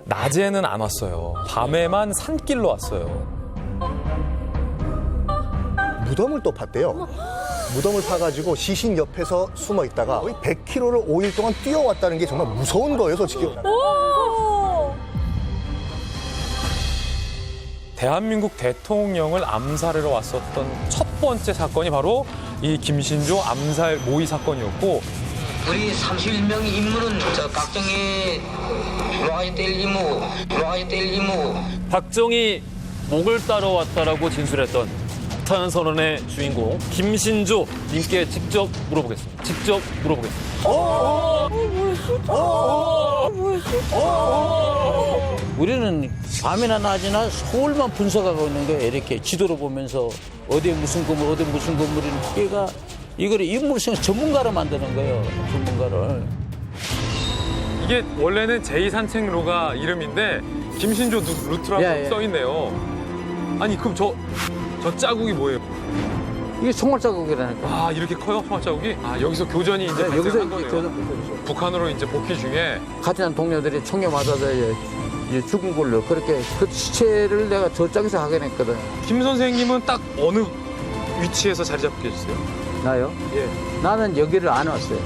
낮에는 안 왔어요. 밤에만 산길로 왔어요. 무덤을 또 팠대요. 무덤을 파가지고 시신 옆에서 숨어 있다가 거의 100km를 5일 동안 뛰어왔다는 게 정말 무서운 거예요, 솔직히. 대한민국 대통령을 암살하러 왔었던 첫 번째 사건이 바로 이 김신조 암살 모의 사건이었고, 우리 31명 임무는 저 각종의 놓아야 될 임무. 박정희 목을 따러 왔다라고 진술했던 폭탄 선언의 주인공 김신조 님께 직접 물어보겠습니다. 우리는 밤이나 낮이나 서울만 분석하고 있는 거예요. 이렇게 지도를 보면서 어디에 무슨 건물, 어디에 무슨 건물이 피해가 이거를 인물성 전문가로 만드는 거예요. 전문가를. 이게 원래는 제2산책로가 이름인데 김신조 루트라고 예. 써있네요. 아니 그럼 저 자국이 뭐예요? 이게 총알 자국이라니까. 아 이렇게 커요? 총알 자국이? 아 여기서 교전이 이제 네, 여기서 발생한 거네요. 교전 북한으로 이제 복귀 중에. 같이 한 동료들이 총에 맞아서 이제 죽은 걸로 그렇게 그 시체를 내가 저쪽에서 확인했거든. 김 선생님은 딱 어느 위치에서 자리 잡고 계셨어요? 나요? 예. 나는 여기를 안 왔어요.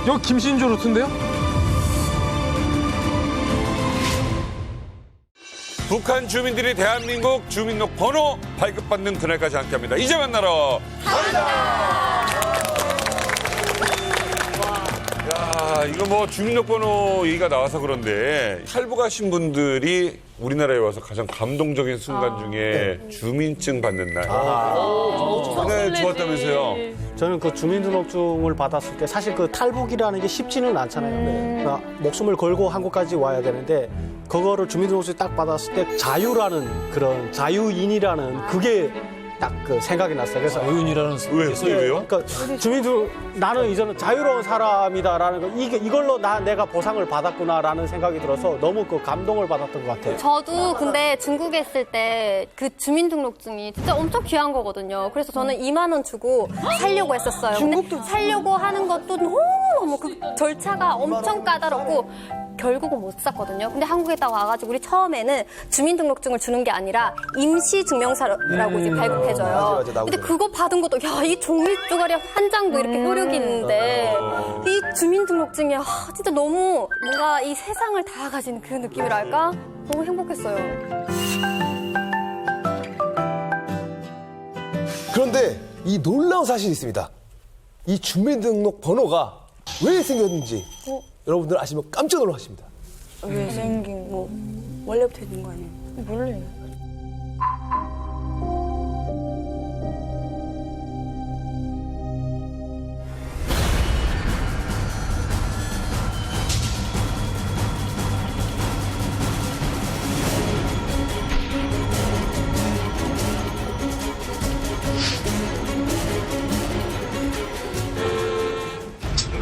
여기 김신조 루트인데요? 북한 주민들이 대한민국 주민등록 번호 발급받는 그날까지 함께합니다. 이제 만나러 야, 이거 뭐 주민등록번호 얘기가 나와서 그런데 탈북하신 분들이 우리나라에 와서 가장 감동적인 순간 중에 주민증 받는 날. 그날 좋았다면서요? 저는 그 주민등록증을 받았을 때 사실 그 탈북이라는 게 쉽지는 않잖아요. 그러니까 목숨을 걸고 한국까지 와야 되는데 그거를 주민등록증 딱 받았을 때 자유라는 그런 자유인이라는 그게 딱 그 생각이 났어요. 그래서 자유인이라는 왜요? 그러니까 주민등 나는 이제는 자유로운 사람이다라는 거 이걸로 내가 보상을 받았구나라는 생각이 들어서 너무 그 감동을 받았던 것 같아요. 저도 근데 중국에 있을 때 그 주민등록증이 진짜 엄청 귀한 거거든요. 그래서 저는 2만 원 주고 살려고 했었어요. 근데 살려고 하는 것도 너무 그 절차가 엄청 까다롭고 결국은 못 샀거든요. 근데 한국에 딱 와가지고 우리 처음에는 주민등록증을 주는 게 아니라 임시증명서라고 이제 발급해줘요. 맞아, 근데 그거 받은 것도 야, 이 종이 쪼가리 한 장도 이렇게 효력이 있는데 이 주민등록증이 진짜 너무 뭔가 이 세상을 다 가진 그 느낌이랄까? 너무 행복했어요. 그런데 이 놀라운 사실이 있습니다. 이 주민등록 번호가 왜 생겼는지 여러분들 아시면 깜짝 놀라십니다. 왜 생긴 뭐 원래부터 있는 거 아니에요? 몰라요.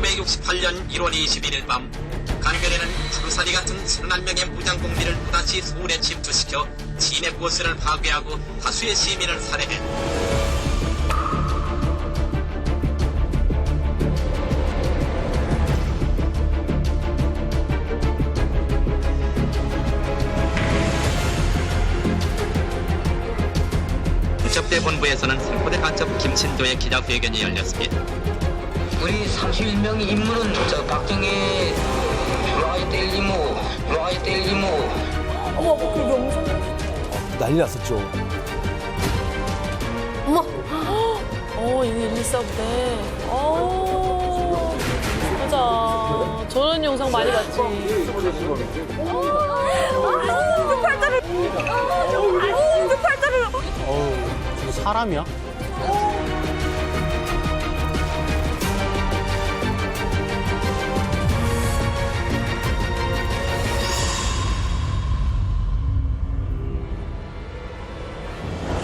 (1968년 1월 21일) 밤 강변에는 구루사리 같은 31명의 무장공비를 또다시 서울에 침투시켜 시내버스를 파괴하고 다수의 시민을 살해해 접대 본부에서는 선포대 간첩 김신도의 기자회견이 열렸습니다. 우리 31명 임무는 저 각종의 놓아야 될 임무. 어머, 그 영상. 난리 났었죠. 어머! 이게 114부대. 맞아. 저런 영상 많이 봤지. 저거 사람이야?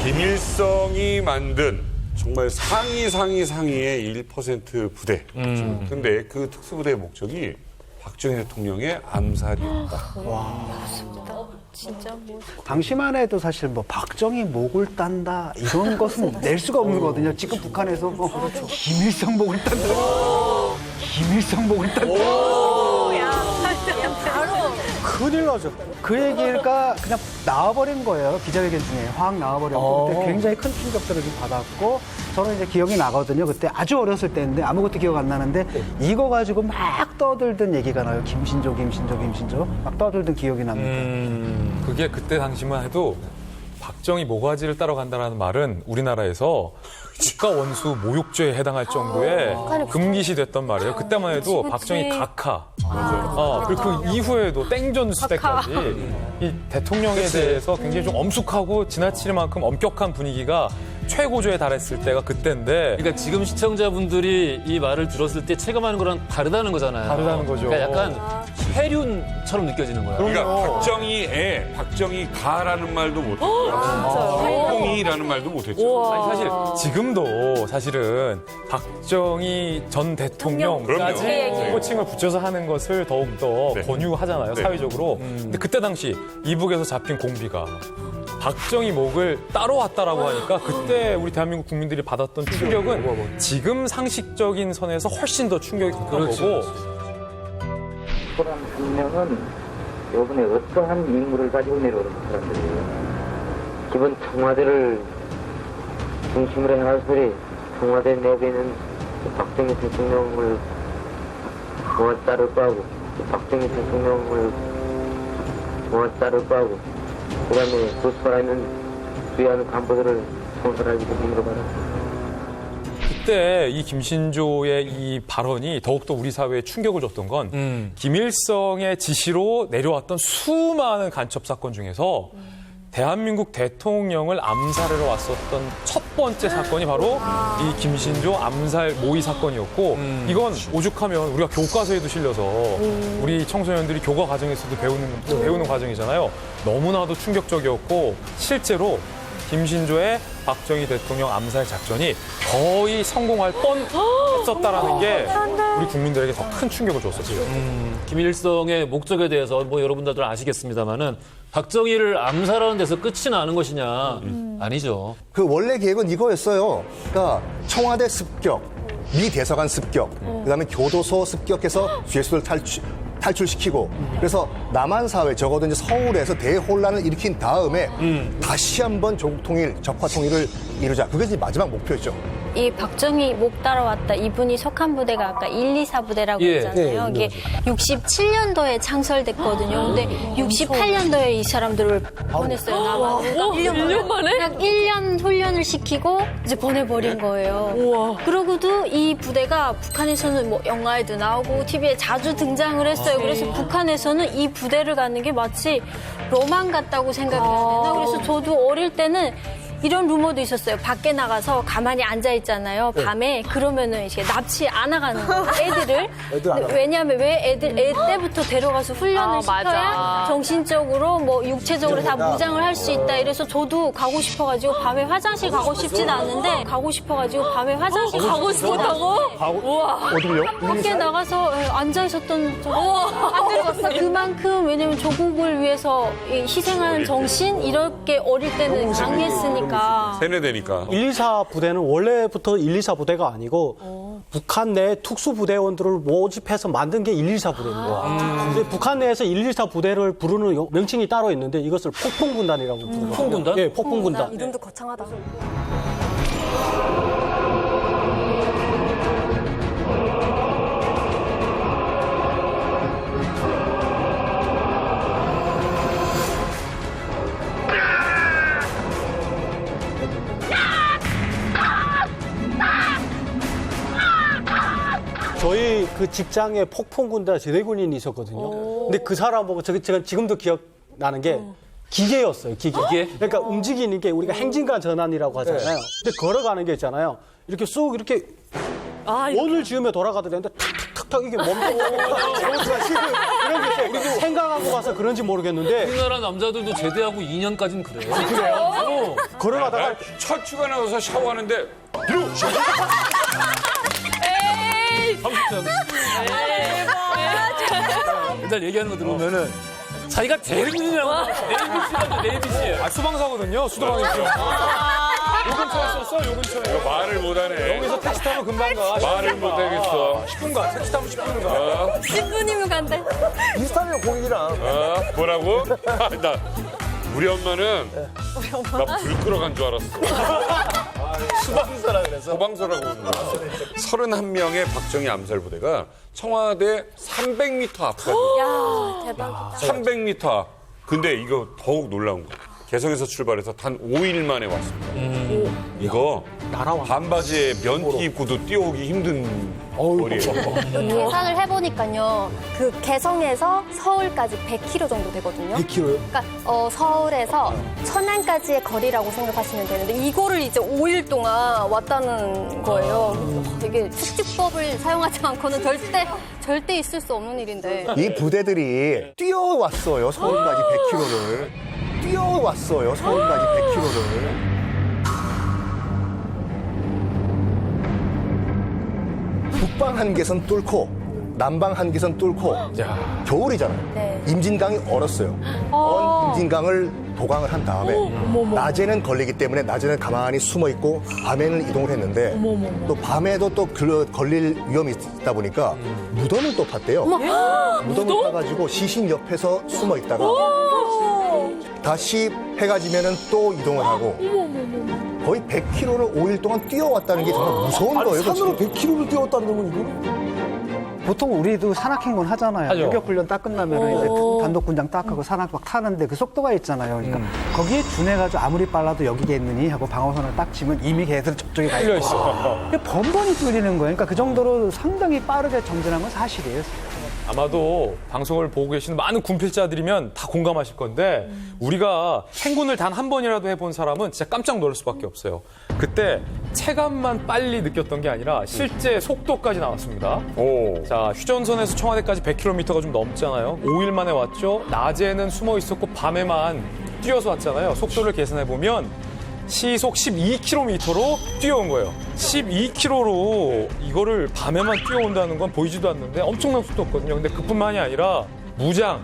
김일성이 만든 정말 상위의 1% 부대. 근데 그 특수부대의 목적이 박정희 대통령의 암살이었다. 진짜 뭐. 당시만 해도 사실 뭐 박정희 목을 딴다 이런 것은 낼 수가 없는 거거든요. 지금 북한에서 뭐 김일성 목을 딴다. 김일성 목을 딴다. 야, 바로. 큰일 나죠. 그 얘기가 그냥 나와버린 거예요. 기자회견 중에 확 나와버렸고 그때 굉장히 큰 충격들을 좀 받았고 저는 이제 기억이 나거든요. 그때 아주 어렸을 때인데 아무것도 기억 안 나는데 이거 가지고 막 떠들던 얘기가 나요. 김신조 막 떠들던 기억이 납니다. 그게 그때 당시만 해도 박정희 모가지를 따러 간다라는 말은 우리나라에서 국가 원수 모욕죄에 해당할 정도의 금기시 됐던 말이에요. 그때만 해도 박정희 각하. 그리고 그 이후에도 땡전 시대까지 이 대통령에 대해서 굉장히 좀 엄숙하고 지나칠 만큼 엄격한 분위기가 최고조에 달했을 때가 그때인데. 그러니까 지금 시청자분들이 이 말을 들었을 때 체감하는 거랑 다르다는 거잖아요. 다르다는 거죠. 그러니까 약간 폐륜처럼 느껴지는 거예요. 그러니까 박정희 가라는 말도 못했고 박정희라는 말도 못했죠. 아니, 사실 지금도 사실은 박정희 전 대통령까지 그럼요. 호칭을 붙여서 하는 것을 더욱더 권유하잖아요, 사회적으로. 근데 그때 당시 이북에서 잡힌 공비가 박정희 목을 따로 왔다라고 하니까 그때 우리 대한민국 국민들이 받았던 충격은 지금 상식적인 선에서 훨씬 더 충격이 큰 거고. 사람 한 명은 이번에 어떠한 임무를 가지고 내려오는 사람들이에요. 기본 청와대를 중심으로 해가지고 청와대 내부에 있는 박정희 대통령을 따를 거하고 박정희 대통령을 따를 거하고 그 다음에 보스파라 있는 주요한 간부들을 총선하기 임무로 받았습니다. 그때 이 김신조의 이 발언이 더욱더 우리 사회에 충격을 줬던 건 김일성의 지시로 내려왔던 수많은 간첩 사건 중에서 대한민국 대통령을 암살하러 왔었던 첫 번째 사건이 바로 이 김신조 암살 모의 사건이었고 이건 오죽하면 우리가 교과서에도 실려서 우리 청소년들이 교과 과정에서도 배우는 과정이잖아요. 너무나도 충격적이었고 실제로 김신조의 박정희 대통령 암살 작전이 거의 성공할 뻔했었다라는 게 우리 국민들에게 더 큰 충격을 줬었죠. 김일성의 목적에 대해서 뭐 여러분들도 아시겠습니다만은 박정희를 암살하는 데서 끝이 나는 것이냐 아니죠. 그 원래 계획은 이거였어요. 그러니까 청와대 습격, 미 대사관 습격, 그다음에 교도소 습격해서 죄수를 탈출시키고 그래서 남한 사회 적어도 이제 서울에서 대혼란을 일으킨 다음에 다시 한번 조국 통일, 적화 통일을 이루자. 그게 이제 마지막 목표였죠. 이 박정희 목 따라왔다 이분이 속한 부대가 아까 124 부대라고 했잖아요. 이게 67년도에 창설됐거든요. 근데 68년도에 이 사람들을 보냈어요. 남한으로. 1년 만에? 약 1년 훈련을 시키고 이제 보내버린 거예요. 그러고도 이 부대가 북한에서는 뭐 영화에도 나오고 TV에 자주 등장을 했어요. 그래서 북한에서는 이 부대를 갖는 게 마치 로망 같다고 생각해야 되나? 그래서 저도 어릴 때는 이런 루머도 있었어요. 밖에 나가서 가만히 앉아 있잖아요. 밤에 그러면은 이제 납치 안 나가는 거예요. 애들을. 왜냐하면 애 때부터 데려가서 훈련을 시켜야 맞아. 정신적으로 뭐 육체적으로 다 무장을 할 수 있다. 이래서 저도 가고 싶어가지고 밤에 화장실 가고 싶진 않은데 가고 싶어가지고 밤에 화장실 가고 싶었다고? 우와. 어디요? 밖에 나가서 앉아 있었던 안 들어갔어. 그만큼 왜냐면 조국을 위해서 희생하는 정신 이렇게 어릴 때는 강했으니까. 세뇌되니까. 124 부대는 원래부터 124 부대가 아니고 북한 내 특수부대원들을 모집해서 만든 게 124 부대입니다. 근데 북한 내에서 124 부대를 부르는 명칭이 따로 있는데 이것을 폭풍군단이라고 부르거든요. 폭풍군단? 예, 폭풍군단. 이름도 거창하다. 저희 그 직장에 폭풍군단 제대군인이 있었거든요. 근데 그 사람 보고 제가 지금도 기억나는 게 기계였어요, 기계. 그러니까 움직이는 게 우리가 행진관 전환이라고 하잖아요. 근데 걸어가는 게 있잖아요. 이렇게 쑥 이렇게 원을 지으며 돌아가더랬는데 탁탁탁탁 이게 멈춰. 그런 게 있어요. 우리 생각하고 봐서 그런지 모르겠는데. 우리나라 남자들도 제대하고 2년까지는 그래요. 그래요? 걸어가다가 첫 휴가 나와서 샤워하는데 일단 얘기하는 거 들어보면은 자기가 제일 힘들냐고. 내비씨라고, 내비씨. 수방사거든요, 수도방이죠. 요 근처에 있었어, 요 근처에. 이거 말을 못하네. 여기서 택시 타면 금방 가. 말을 못하겠어. 10분 가. 택시 타면 10분 가. 10분이면 간대. 비슷하네요, 공익이랑. 뭐라고? 나 우리 엄마는 나 불 끌어간 줄 알았어. 수방사라 그래서. 소방서라고 부르는 거야. 31명의 박정희 암살 부대가 청와대 300m 앞까지. 야, 대박이다. 300m 앞. 근데 이거 더욱 놀라운 거. 개성에서 출발해서 단 5일 만에 왔습니다. 이거 반바지에 면티 입고도 뛰어오기 힘든 거리예요. 계산을 해보니까요. 그 개성에서 서울까지 100km 정도 되거든요. 100km요? 그러니까 절에서 천안까지의 거리라고 생각하시면 되는데 이거를 이제 5일 동안 왔다는 거예요. 되게 축지법을 사용하지 않고는 절대 있을 수 없는 일인데. 이 부대들이 뛰어왔어요, 서울까지 100km를. 뛰어왔어요, 서울까지 100km를. 북방 한계선 뚫고 남방 한계선 뚫고 겨울이잖아요. 네. 임진강이 얼었어요. 얼은 임진강을 도강을 한 다음에 낮에는 걸리기 때문에 낮에는 가만히 숨어 있고 밤에는 이동을 했는데 또 밤에도 또 걸릴 위험이 있다 보니까 무덤을 또 팠대요. 무덤을 파가지고 시신 옆에서 숨어 있다가 다시 해가 지면은 또 이동을 하고 거의 100km를 5일 동안 뛰어왔다는 게 정말 무서운 아니, 거예요. 산으로 100km를 뛰어왔다는 건 이거는? 보통 우리도 산악행군 하잖아요. 하죠. 요격훈련 딱 끝나면 이제 단독군장 딱 하고 산악 막 타는데 그 속도가 있잖아요. 그러니까 거기에 준해가지고 아무리 빨라도 여기겠느니 하고 방어선을 딱 치면 이미 걔들 저쪽에 가 뚫려 있고. 있어. 번번이 뚫리는 거예요. 그러니까 그 정도로 상당히 빠르게 정진한 건 사실이에요. 아마도 방송을 보고 계시는 많은 군필자들이면 다 공감하실 건데 우리가 행군을 단 한 번이라도 해본 사람은 진짜 깜짝 놀랄 수밖에 없어요. 그때 체감만 빨리 느꼈던 게 아니라 실제 속도까지 나왔습니다. 자, 휴전선에서 청와대까지 100km가 좀 넘잖아요. 5일 만에 왔죠. 낮에는 숨어 있었고 밤에만 뛰어서 왔잖아요. 속도를 계산해 보면 시속 12km로 뛰어온 거예요. 12km로 이거를 밤에만 뛰어온다는 건 보이지도 않는데 엄청난 속도였거든요. 근데 그뿐만이 아니라 무장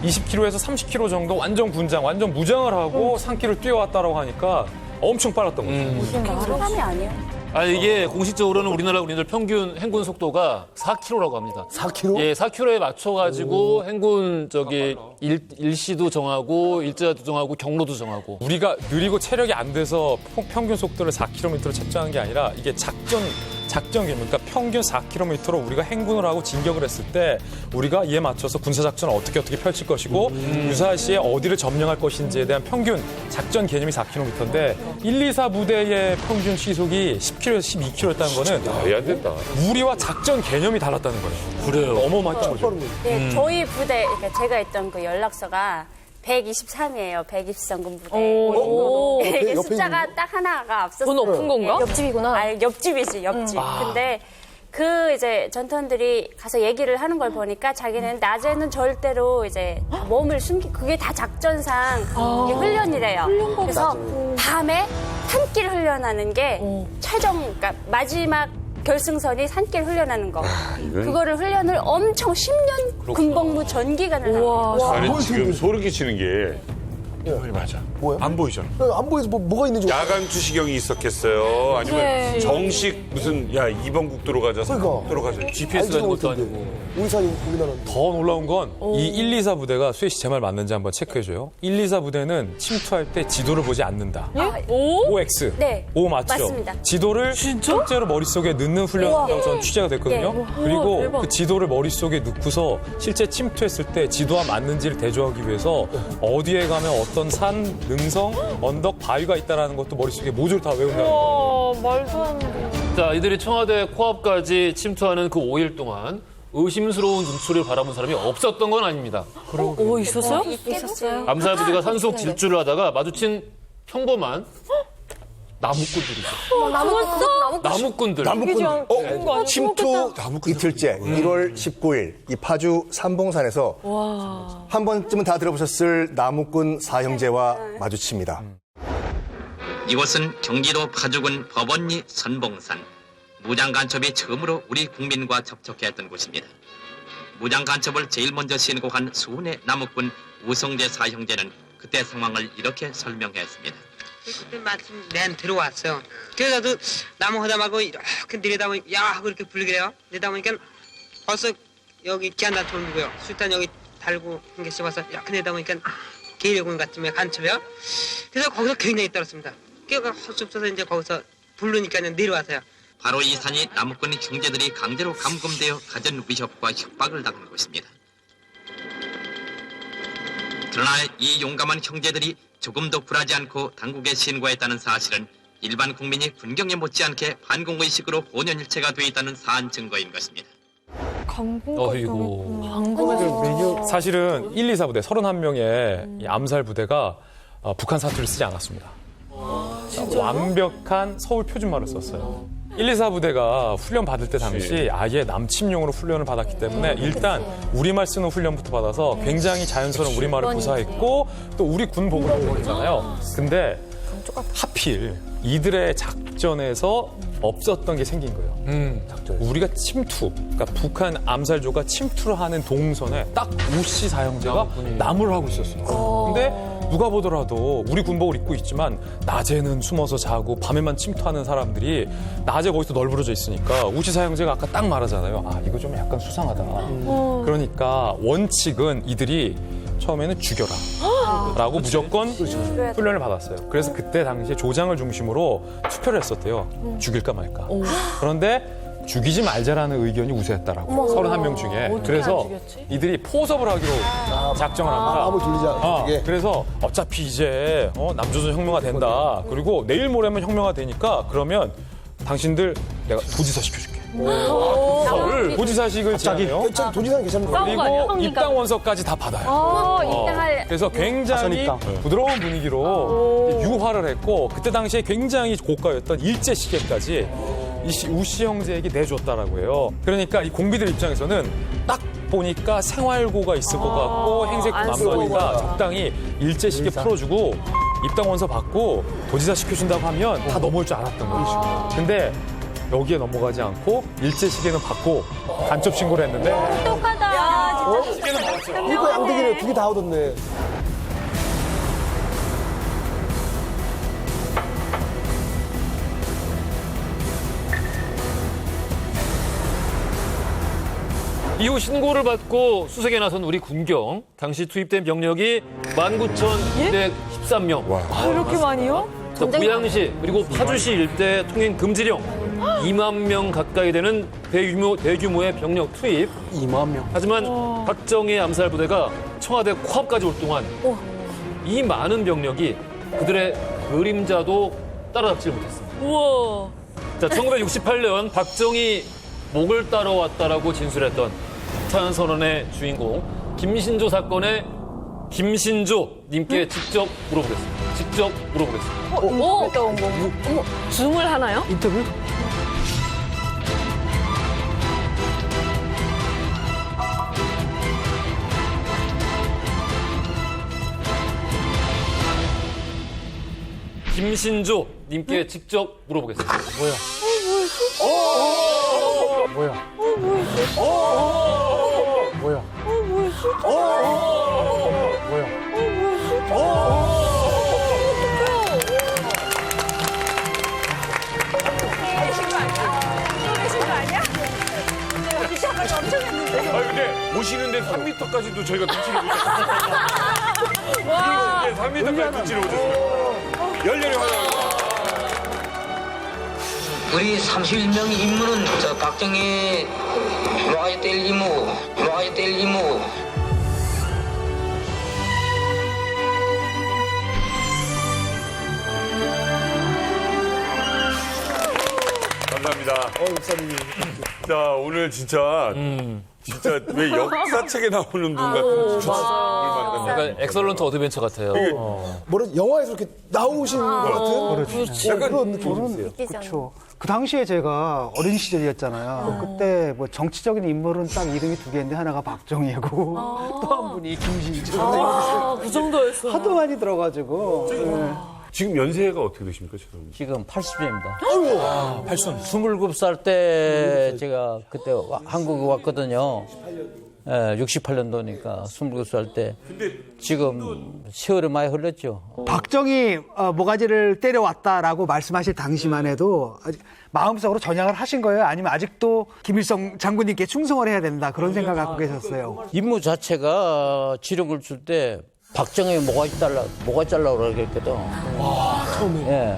20km에서 30km 정도 완전 군장, 완전 무장을 하고 산길을 뛰어왔다라고 하니까 엄청 빨랐던 거죠. 사람이 아니에요. 아, 이게 공식적으로는 우리나라 군인들 평균 행군 속도가 4km라고 합니다. 4km? 예, 4km에 맞춰가지고 행군 일시도 정하고 일자도 정하고 경로도 정하고. 우리가 느리고 체력이 안 돼서 평균 속도를 4km로 책정한 게 아니라 이게 작전 개념, 그러니까 평균 4km로 우리가 행군을 하고 진격을 했을 때 우리가 이에 맞춰서 군사작전을 어떻게 펼칠 것이고 유사시에 어디를 점령할 것인지에 대한 평균 작전 개념이 4km인데 1, 2, 4 부대의 평균 시속이 10km에서 12km였다는 거는 말이 안 된다. 우리와 작전 개념이 달랐다는 거예요. 그래요. 어마어마했던 거죠. 네, 저희 부대, 그러니까 제가 있던 그 연락서가 123이에요. 123군 부대. 오. 네, 이게 옆에 숫자가 딱 하나가 앞섰어요. 더 높은 건가? 네, 옆집이구나. 아, 옆집이지, 옆집. 근데 그 이제 전투원들이 가서 얘기를 하는 걸 보니까 자기는 낮에는 절대로 이제 몸을 그게 다 작전상 이게 훈련이래요. 그래서 밤에 산길 훈련하는 게 그러니까 마지막 결승선이 산길 훈련하는 거. 그거를 훈련을 엄청 10년 군복무 전 기간을 하고. 아니, 지금 소름 끼치는 게 이거 맞아. 뭐야? 안 보이잖아. 안 보여서 뭐가 있는지. 야간 투시경이 있었겠어요. 아니면 정식 무슨 2번 국도로 가자, 3번 국도로 가자. GPS 같은 것도 아니고. 우리나라는. 더 놀라운 건 이 1, 2, 4 부대가 수혜 씨 제 말 맞는지 한번 체크해줘요. 1, 2, 4 부대는 침투할 때 지도를 보지 않는다. OX. 네. O 맞죠? 맞습니다. 지도를 실제로 머릿속에 넣는 훈련이라고 저는 취재가 됐거든요. 그리고 그 지도를 머릿속에 넣고서 실제 침투했을 때 지도와 맞는지를 대조하기 위해서 어디에 가면 어떤 산, 능성, 언덕, 바위가 있다는 것도 머릿속에 모조리 다 외운다는 거예요. 말도 안 돼. 자, 이들이 청와대 코앞까지 침투하는 그 5일 동안 의심스러운 눈초리를 바라본 사람이 없었던 건 아닙니다. 있었어요? 있었어요. 암살부대가 산속 질주를 하다가 마주친 평범한 나무꾼들이 있어요. 나무꾼들. 침투 이틀째 1월 19일 이 파주 삼봉산에서 한 번쯤은 다 들어보셨을 나무꾼 사형제와 마주칩니다. 이곳은 경기도 파주군 법원리 선봉산. 무장간첩이 처음으로 우리 국민과 접촉했던 곳입니다. 무장간첩을 제일 먼저 신고한 수훈의 나무꾼 우성재 사형제는 그때 상황을 이렇게 설명했습니다. 그때 마침 맨 들어왔어요. 그래서 나무 하다 말고 이렇게 내려다보니 야 하고 이렇게 불기래요. 내려다보니까 벌써 여기 기한단 돌고요. 술단 여기 달고 한 개씩 와서 이렇게 내려다보니까 계룡군 같으면 간첩이요. 그래서 거기서 굉장히 떨었습니다. 그래서 헛sup쳐서 이제 거기서 부르니까 내려와서요. 바로 이 산이 남욱군 형제들이 강제로 감금되어 가전 위협과 협박을 당한 곳입니다. 그러나 이 용감한 형제들이 조금도 굴하지 않고 당국에 신고했다는 사실은 일반 국민이 군경에 못지않게 반공의식으로 본연일체가 돼 있다는 사안 증거인 것입니다. 어이구. 사실은 1, 2, 4부대 31명의 암살 부대가 북한 사투리를 쓰지 않았습니다. 완벽한 서울 표준말을 썼어요. 1, 2, 4부대가 훈련 받을 때 당시 아예 남침용으로 훈련을 받았기 때문에 일단 우리말 쓰는 훈련부터 받아서 굉장히 자연스러운 우리말을 구사했고 또 우리 군복을 입고 있잖아요. 근데 하필 이들의 작전에서 없었던 게 생긴 거예요. 우리가 침투, 그러니까 북한 암살조가 침투를 하는 동선에 딱 우씨 사형제가 나무를 하고 있었어요. 근데 누가 보더라도 우리 군복을 입고 있지만 낮에는 숨어서 자고 밤에만 침투하는 사람들이 낮에 거기서 널브러져 있으니까 우씨 사형제가 아까 딱 말하잖아요. 아, 이거 좀 약간 수상하다. 그러니까 원칙은 이들이 처음에는 죽여라 라고 무조건 훈련을 받았어요. 그래서 그때 당시에 조장을 중심으로 투표를 했었대요. 죽일까 말까. 그런데 죽이지 말자라는 의견이 우세했다라고. 31명 중에. 그래서 이들이 포섭을 하기로 작정을 합니다. 아무 졸리지 않게. 그래서 어차피 이제 남조선 혁명화 된다. 그리고 내일 모레면 혁명화 되니까 그러면 당신들 내가 도지사 시켜줄게. 도지사식을 제안해요. 도지사는 괜찮은 거예요. 그리고 입당 원서까지 다 받아요. 그래서 굉장히 부드러운 분위기로 유화를 했고 그때 당시에 굉장히 고가였던 일제시계까지 우씨 형제에게 내줬다라고 해요. 그러니까 이 공비들 입장에서는 딱 보니까 생활고가 있을 것 같고 행색도 남다니까 적당히 일제시계 풀어주고 입당 원서 받고 도지사 시켜준다고 하면 다 넘어올 줄 알았던 거죠. 근데 여기에 넘어가지 않고 일제시계는 받고 간첩 신고를 했는데 똑똑하다. 야, 진짜. 시계는 받았죠. 이거 양득이네. 두 개 다 얻었네. 이후 신고를 받고 수색에 나선 우리 군경. 당시 투입된 병력이 19,213명. 이렇게 많이요? 고양시 그리고 파주시 일대 통행 금지령 2만 명 가까이 되는 대규모의 병력 투입. 2만 명. 하지만 박정희 암살 부대가 청와대 코앞까지 올 동안 이 많은 병력이 그들의 그림자도 따라잡지 못했습니다. 우와. 자, 1968년 박정희 목을 따러 왔다라고 진술했던 북한 선언의 주인공 김신조 사건의 김신조 님께 직접 물어보겠습니다. 줌을 하나요? 인터뷰? 김신조 님께 직접 물어보겠습니다. 뭐야? 뭐야? 뭐야? 근데 오시는데 3m까지도 저희가 눈치를 못 챘어요. 오시는데 3m까지 눈치를 못 챘어요. 열렬히 환영합니다. 우리 31명 임무는 저 박정희 놓아야 될 임무. 감사합니다. 자, 오늘 진짜 왜 역사책에 나오는 분 같은 분을 만났네. 약간 엑설런트 어드벤처 같아요. 뭐라 영화에서 이렇게 나오신 것 같은 그런 느낌이 있어요. 그렇죠. 그 당시에 제가 어린 시절이었잖아요. 그때 뭐 정치적인 인물은 딱 이름이 두 개인데 하나가 박정희고 또 한 분이 김신조. 그 정도였어요. 하도 많이 들어가지고. 지금 연세가 어떻게 되십니까, 지금 80세입니다. 27살 때 제가 그때 한국에 왔거든요. 68년도니까 27살 때. 지금 세월이 많이 흘렀죠. 박정희 모가지를 때려왔다라고 말씀하실 당시만 해도 마음속으로 전향을 하신 거예요? 아니면 아직도 김일성 장군님께 충성을 해야 된다 그런 생각 갖고 계셨어요? 임무 자체가 지령을 줄 때 박정희 모가지 잘라고 그랬거든. 와, 처음에. 예,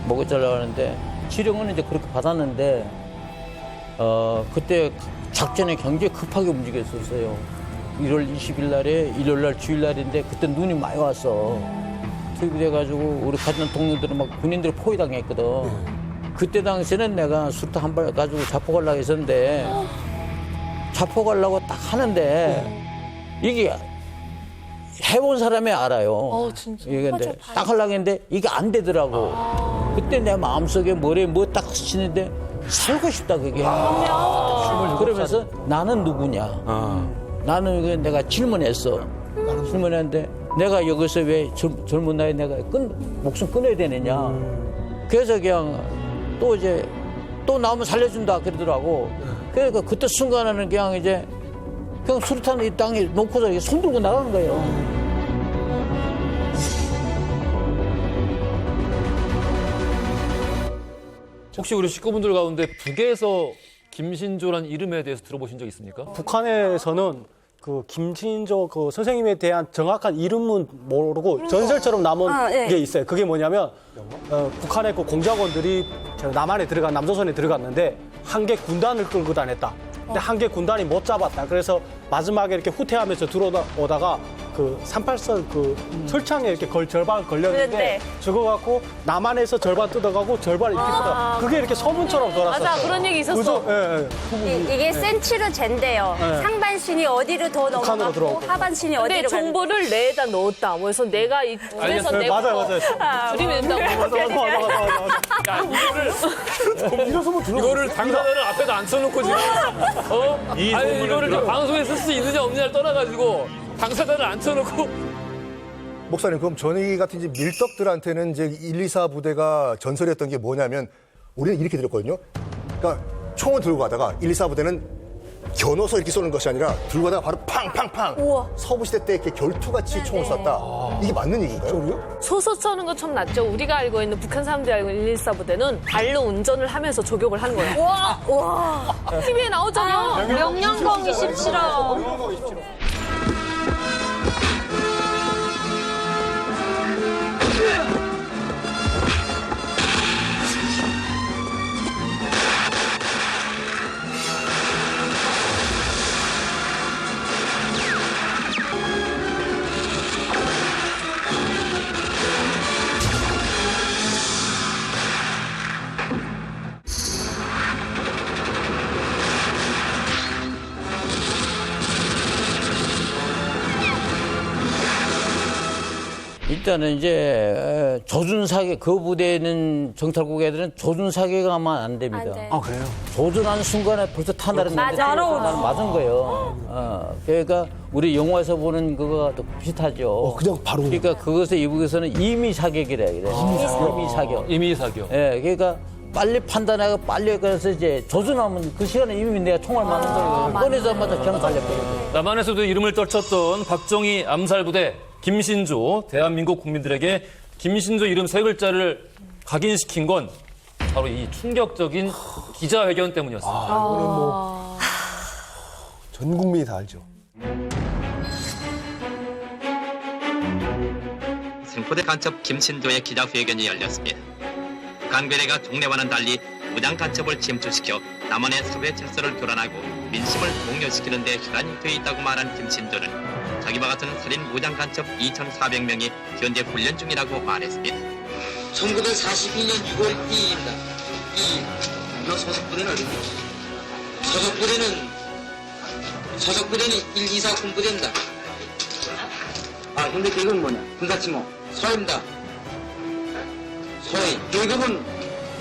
모가지 잘라고 하는데 지령은 이제 그렇게 받았는데 그때 작전이 굉장히 급하게 움직였었어요. 1월 20일 날에 일요일 날 주일 날인데 그때 눈이 많이 왔어. 투입이 돼가지고 우리 같은 동료들은 막 군인들 포위당했거든. 그때 당시에는 내가 수류탄 한 발 가지고 자포가려고 했었는데 자포가려고 딱 하는데 이게 해본 사람이 알아요. 진짜. 이게 근데 딱 하려고 했는데 이게 안 되더라고. 그때 내 마음속에 머리에 뭐 딱 스치는데 살고 싶다 그게. 그러면서 나는 누구냐. 나는 이게 내가 질문했어. 질문했는데 내가 여기서 왜 젊은 나이에 내가 목숨 끊어야 되느냐. 그래서 그냥 또 나오면 살려준다 그러더라고. 그러니까 그때 순간에는 그냥 수류탄 이 땅에 놓고서 손 들고 나가는 거예요. 혹시 우리 식구분들 가운데 북에서 김신조라는 이름에 대해서 들어보신 적 있습니까? 북한에서는 그 김신조 그 선생님에 대한 정확한 이름은 모르고 전설처럼 남은 게 있어요. 그게 뭐냐면 북한의 그 공작원들이 남한에 남조선에 들어갔는데 한 개 군단을 끌고 다녔다. 근데 한 개 군단이 못 잡았다. 그래서 마지막에 이렇게 후퇴하면서 들어오다가 그 38선 그 철창에 이렇게 절반 걸렸는데 저거 갖고 남한에서 절반 뜯어가고 절반 이렇게 뜯어. 그게 이렇게 소문처럼 돌았었어요. 맞아, 그런 얘기 있었어. 이게 센치로젠데요. 상반신이 어디로 더 넘어가고 하반신이 근데 어디로 정보를 내에다 넣었다. 그래서 내가 이 그래서 내가 맞아요. 줄이면 된다고. 이거를 당사자를 앞에다 앉혀놓고 지금 아니 이거를 방송에 쓸 수 있느냐 없느냐를 떠나가지고 당사자를 앉혀놓고. 목사님, 그럼 저희 같은 이제 밀떡들한테는 이제 1, 2, 4 부대가 전설이었던 게 뭐냐면 우리는 이렇게 들었거든요. 그러니까 총을 들고 가다가 1, 2, 4 부대는 겨눠서 이렇게 쏘는 것이 아니라 들고 가다가 바로 팡팡팡. 서부시대 때 이렇게 결투같이 총을 쐈다. 이게 맞는 얘기인가요? 소서 쏘는 것처럼 낫죠. 우리가 알고 있는 북한 사람들이 알고 있는 114 부대는 발로 운전을 하면서 조격을 하는 거예요. 와. TV에 나오잖아요. 명령범 27호. 일단은 이제 조준사격 그 부대는 정탈국 애들은 조준사격을 하면 안 됩니다. 아 그래요? 조준하는 순간에 벌써 탄알은 맞은 거예요. 그러니까 우리 영화에서 보는 그거가 또 비슷하죠. 그냥 바로. 그러니까 그것을 이 북에서는 임의 사격이라 그래. 임의 사격. 예, 그러니까 빨리 판단하고 빨리 그래서 이제 조준하면 그 시간에 이미 내가 총알 맞는 거예요. 꺼내자마자 그냥 달려버려요. 남한에서도 이름을 떨쳤던 박정희 암살부대 김신조, 대한민국 국민들에게 김신조 이름 세 글자를 각인시킨 건 바로 이 충격적인 기자회견 때문이었습니다. 이거는 뭐 전 국민이 다 알죠. 생포대 간첩 김신조의 기자회견이 열렸습니다. 강변해가 동네와는 달리 무장 간첩을 침투시켜 남한의 사회 질서를 교란하고 민심을 동요시키는 데 혈안이 되어 있다고 말한 김신조는 자기와 같은 살인 무장 간첩 2,400명이 현재 훈련 중이라고 말했습니다. 1942년 6월 2일입니다. 너 소속부대는 어디니? 소속부대는 1, 2, 4 군부대입니다. 아, 현재 계급은 뭐냐? 군사칭호. 소입니다. 소위. 계급은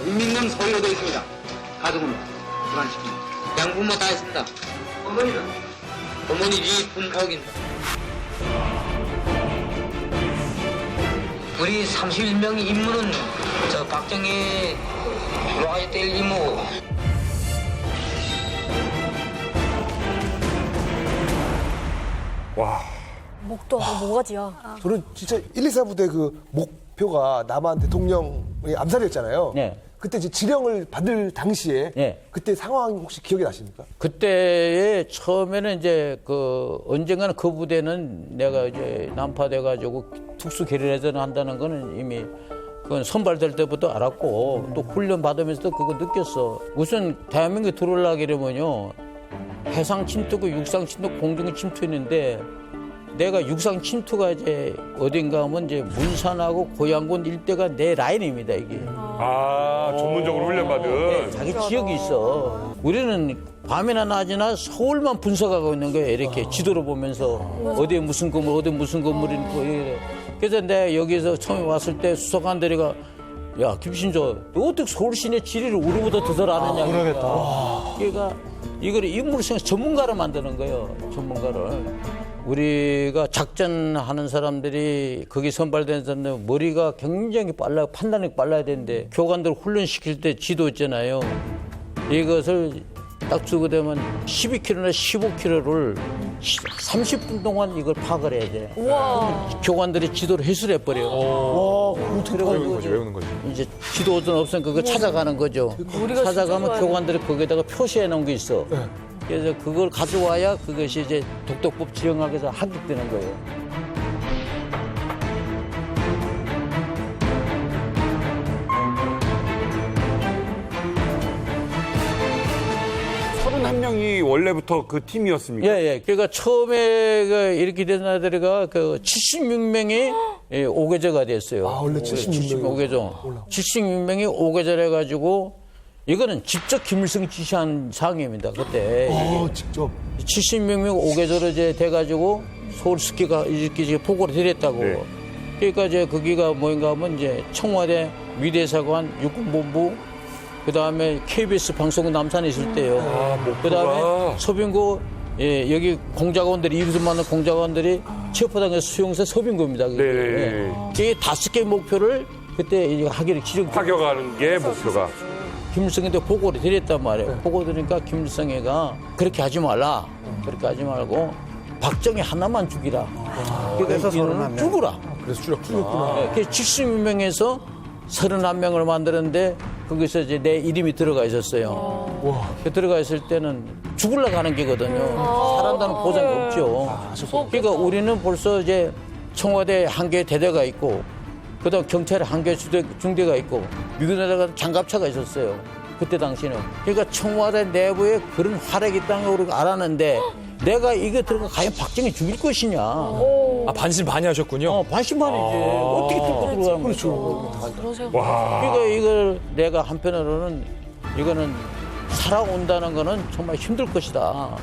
인민군 소위로 되어 있습니다. 가족은 기관식입니다. 양부모 다 있습니다. 어머니 리분옥입니다. 우리 31명의 임무는 박정희 로아지 때 임무. 와. 목도 하고 모가지야. 저는 진짜 124 부대 그 목표가 남한 대통령의 암살이었잖아요. 네. 그때 이제 지령을 받을 당시에 네. 그때 상황 혹시 기억이 나십니까? 그때에 처음에는 이제 언젠가는 그 부대는 내가 이제 난파돼가지고 특수 게릴라전 한다는 거는 이미 그건 선발될 때부터 알았고 또 훈련 받으면서도 그거 느꼈어. 우선 대한민국에 들어오려고 이러면요. 해상 침투고 육상 침투, 공중 침투했는데 내가 육상 침투가 이제 어딘가 하면 이제 문산하고 고양군 일대가 내 라인입니다, 이게. 전문적으로 훈련받은. 네, 자기 지역이 있어. 우리는 밤이나 낮이나 서울만 분석하고 있는 거예요. 이렇게 지도로 보면서 어디에 무슨 건물, 어디에 무슨 건물이 있고. 이래. 그래서 내가 여기서 처음에 왔을 때 수석관들이가 야, 김신조, 너 어떻게 서울 시내 지리를 우리보다 더 잘 아느냐. 그러겠다. 그러니까 이걸 인물성 전문가를 만드는 거예요. 전문가를. 우리가 작전하는 사람들이 거기 선발된 사람들 머리가 굉장히 빨라요. 판단력이 빨라야 되는데 교관들 훈련시킬 때 지도 있잖아요. 이것을 딱 주고 되면 12km나 15km를 30분 동안 이걸 파악을 해야 돼. 우와. 교관들이 지도를 해설해버려요. 어떻게 외우는 거지. 이제 지도는 없으면 그거 찾아가는 거죠. 찾아가면 교관들이 거기다가 표시해 놓은 게 있어. 그래서 그걸 가져와야 그것이 이제 독도법 지형학에서 합격되는 거예요. 한 명이 원래부터 그 팀이었습니까? 예. 그러니까 처음에 이렇게 된 아들이가 76명이 5계좌가 됐어요. 원래 76명이 5계좌. 76명이 5계좌를 해가지고 이거는 직접 김일성이 지시한 상황입니다. 그때. 직접. 76명 5계좌로 이제 돼가지고 서울 스키가 이렇게 보고를 드렸다고. 네. 그러니까 이제 거기가 뭐인가 하면 이제 청와대 위대사관 육군본부 그 다음에 KBS 방송국 남산에 있을 때요. 그 다음에 서빙고 여기 공작원들이 이웃을 만난 공작원들이 체포당해서 수용소 서빙고입니다. 그게. 네. 이게 5개 목표를 그때 이제 하기로 지령. 파격하는 게 목표가. 김일성한테 보고를 드렸단 말이에요. 보고 드리니까 김일성이가 그렇게 하지 말라. 그렇게 하지 말고 박정희 하나만 죽이라. 그래서 인원을 죽으라. 그래서 줄였구나. 그래서 76명에서 31명을 만드는데 거기서 이제 내 이름이 들어가 있었어요. 들어가 있을 때는 죽으려고 하는 게거든요. 살아난다는 보장이 없죠. 그러니까 우리는 벌써 이제 청와대 한 개 대대가 있고 그다음 경찰에 한 개 중대가 있고 미군에다가 장갑차가 있었어요. 그때 당시는. 그러니까 청와대 내부에 그런 활약이 있다는 걸 우리가 알았는데 내가 이거 들어가 과연 박정희 죽일 것이냐. 반신반의하셨군요. 반신반의지. 어떻게 뚫고 들어가는 거죠. 그러니까 이걸 내가 한편으로는 이거는 살아온다는 거는 정말 힘들 것이다.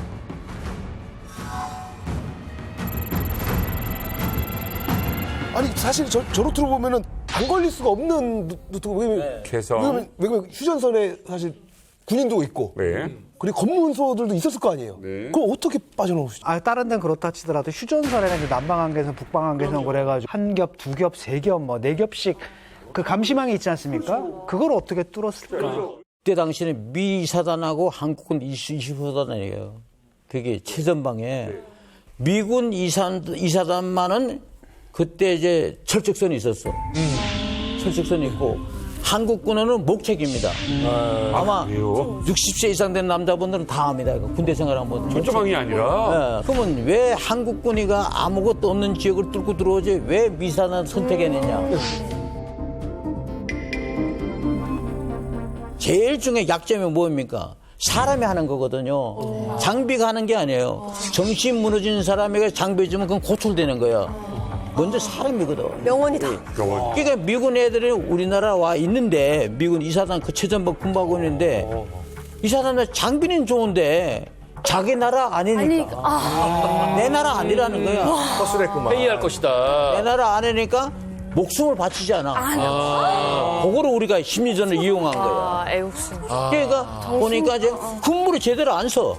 아니 사실 저로 들어보면은 안 걸릴 수가 없는 왜냐면 개성. 왜냐면 휴전선에 사실 군인도 있고 그리고 검문소들도 있었을 거 아니에요. 그럼 어떻게 빠져나오시죠? 다른 데는 그렇다 치더라도 휴전선에는 이제 남방한계선, 북방한계선 그래가지고 한 겹, 두 겹, 세 겹, 뭐 네 겹씩 그 감시망이 있지 않습니까? 그걸 어떻게 뚫었을까? 그때 당시에는 미 사단하고 한국군 25사단이에요. 그게 최전방에 미군 2사단만은 그때 이제 철책선이 있었어. 철책선이 있고 한국군은 목책입니다. 아마 60세 이상 된 남자분들은 다 압니다. 군대 생활하면. 철조망이 아니라? 네. 그러면 왜 한국군이가 아무것도 없는 지역을 뚫고 들어오지 왜 미사단 선택해냈냐. 제일 중에 약점이 뭡니까? 사람이 하는 거거든요. 장비가 하는 게 아니에요. 정신 무너진 사람에게 장비 주면 그건 고철되는 거야. 먼저 사람이거든. 명언이다. 그러니까 미군 애들이 우리나라 와 있는데 미군 이사단 그 최전방 군부하고 있는데 이사단의 장비는 좋은데 자기 나라 아니니까. 내 나라 아니라는 거야. 허술했구만. 회의할 것이다. 내 나라 아니니까 목숨을 바치지 않아. 그거를 우리가 심리전을 이용한 거야. 애국심. 그러니까 보니까 이제 군무를 제대로 안 서.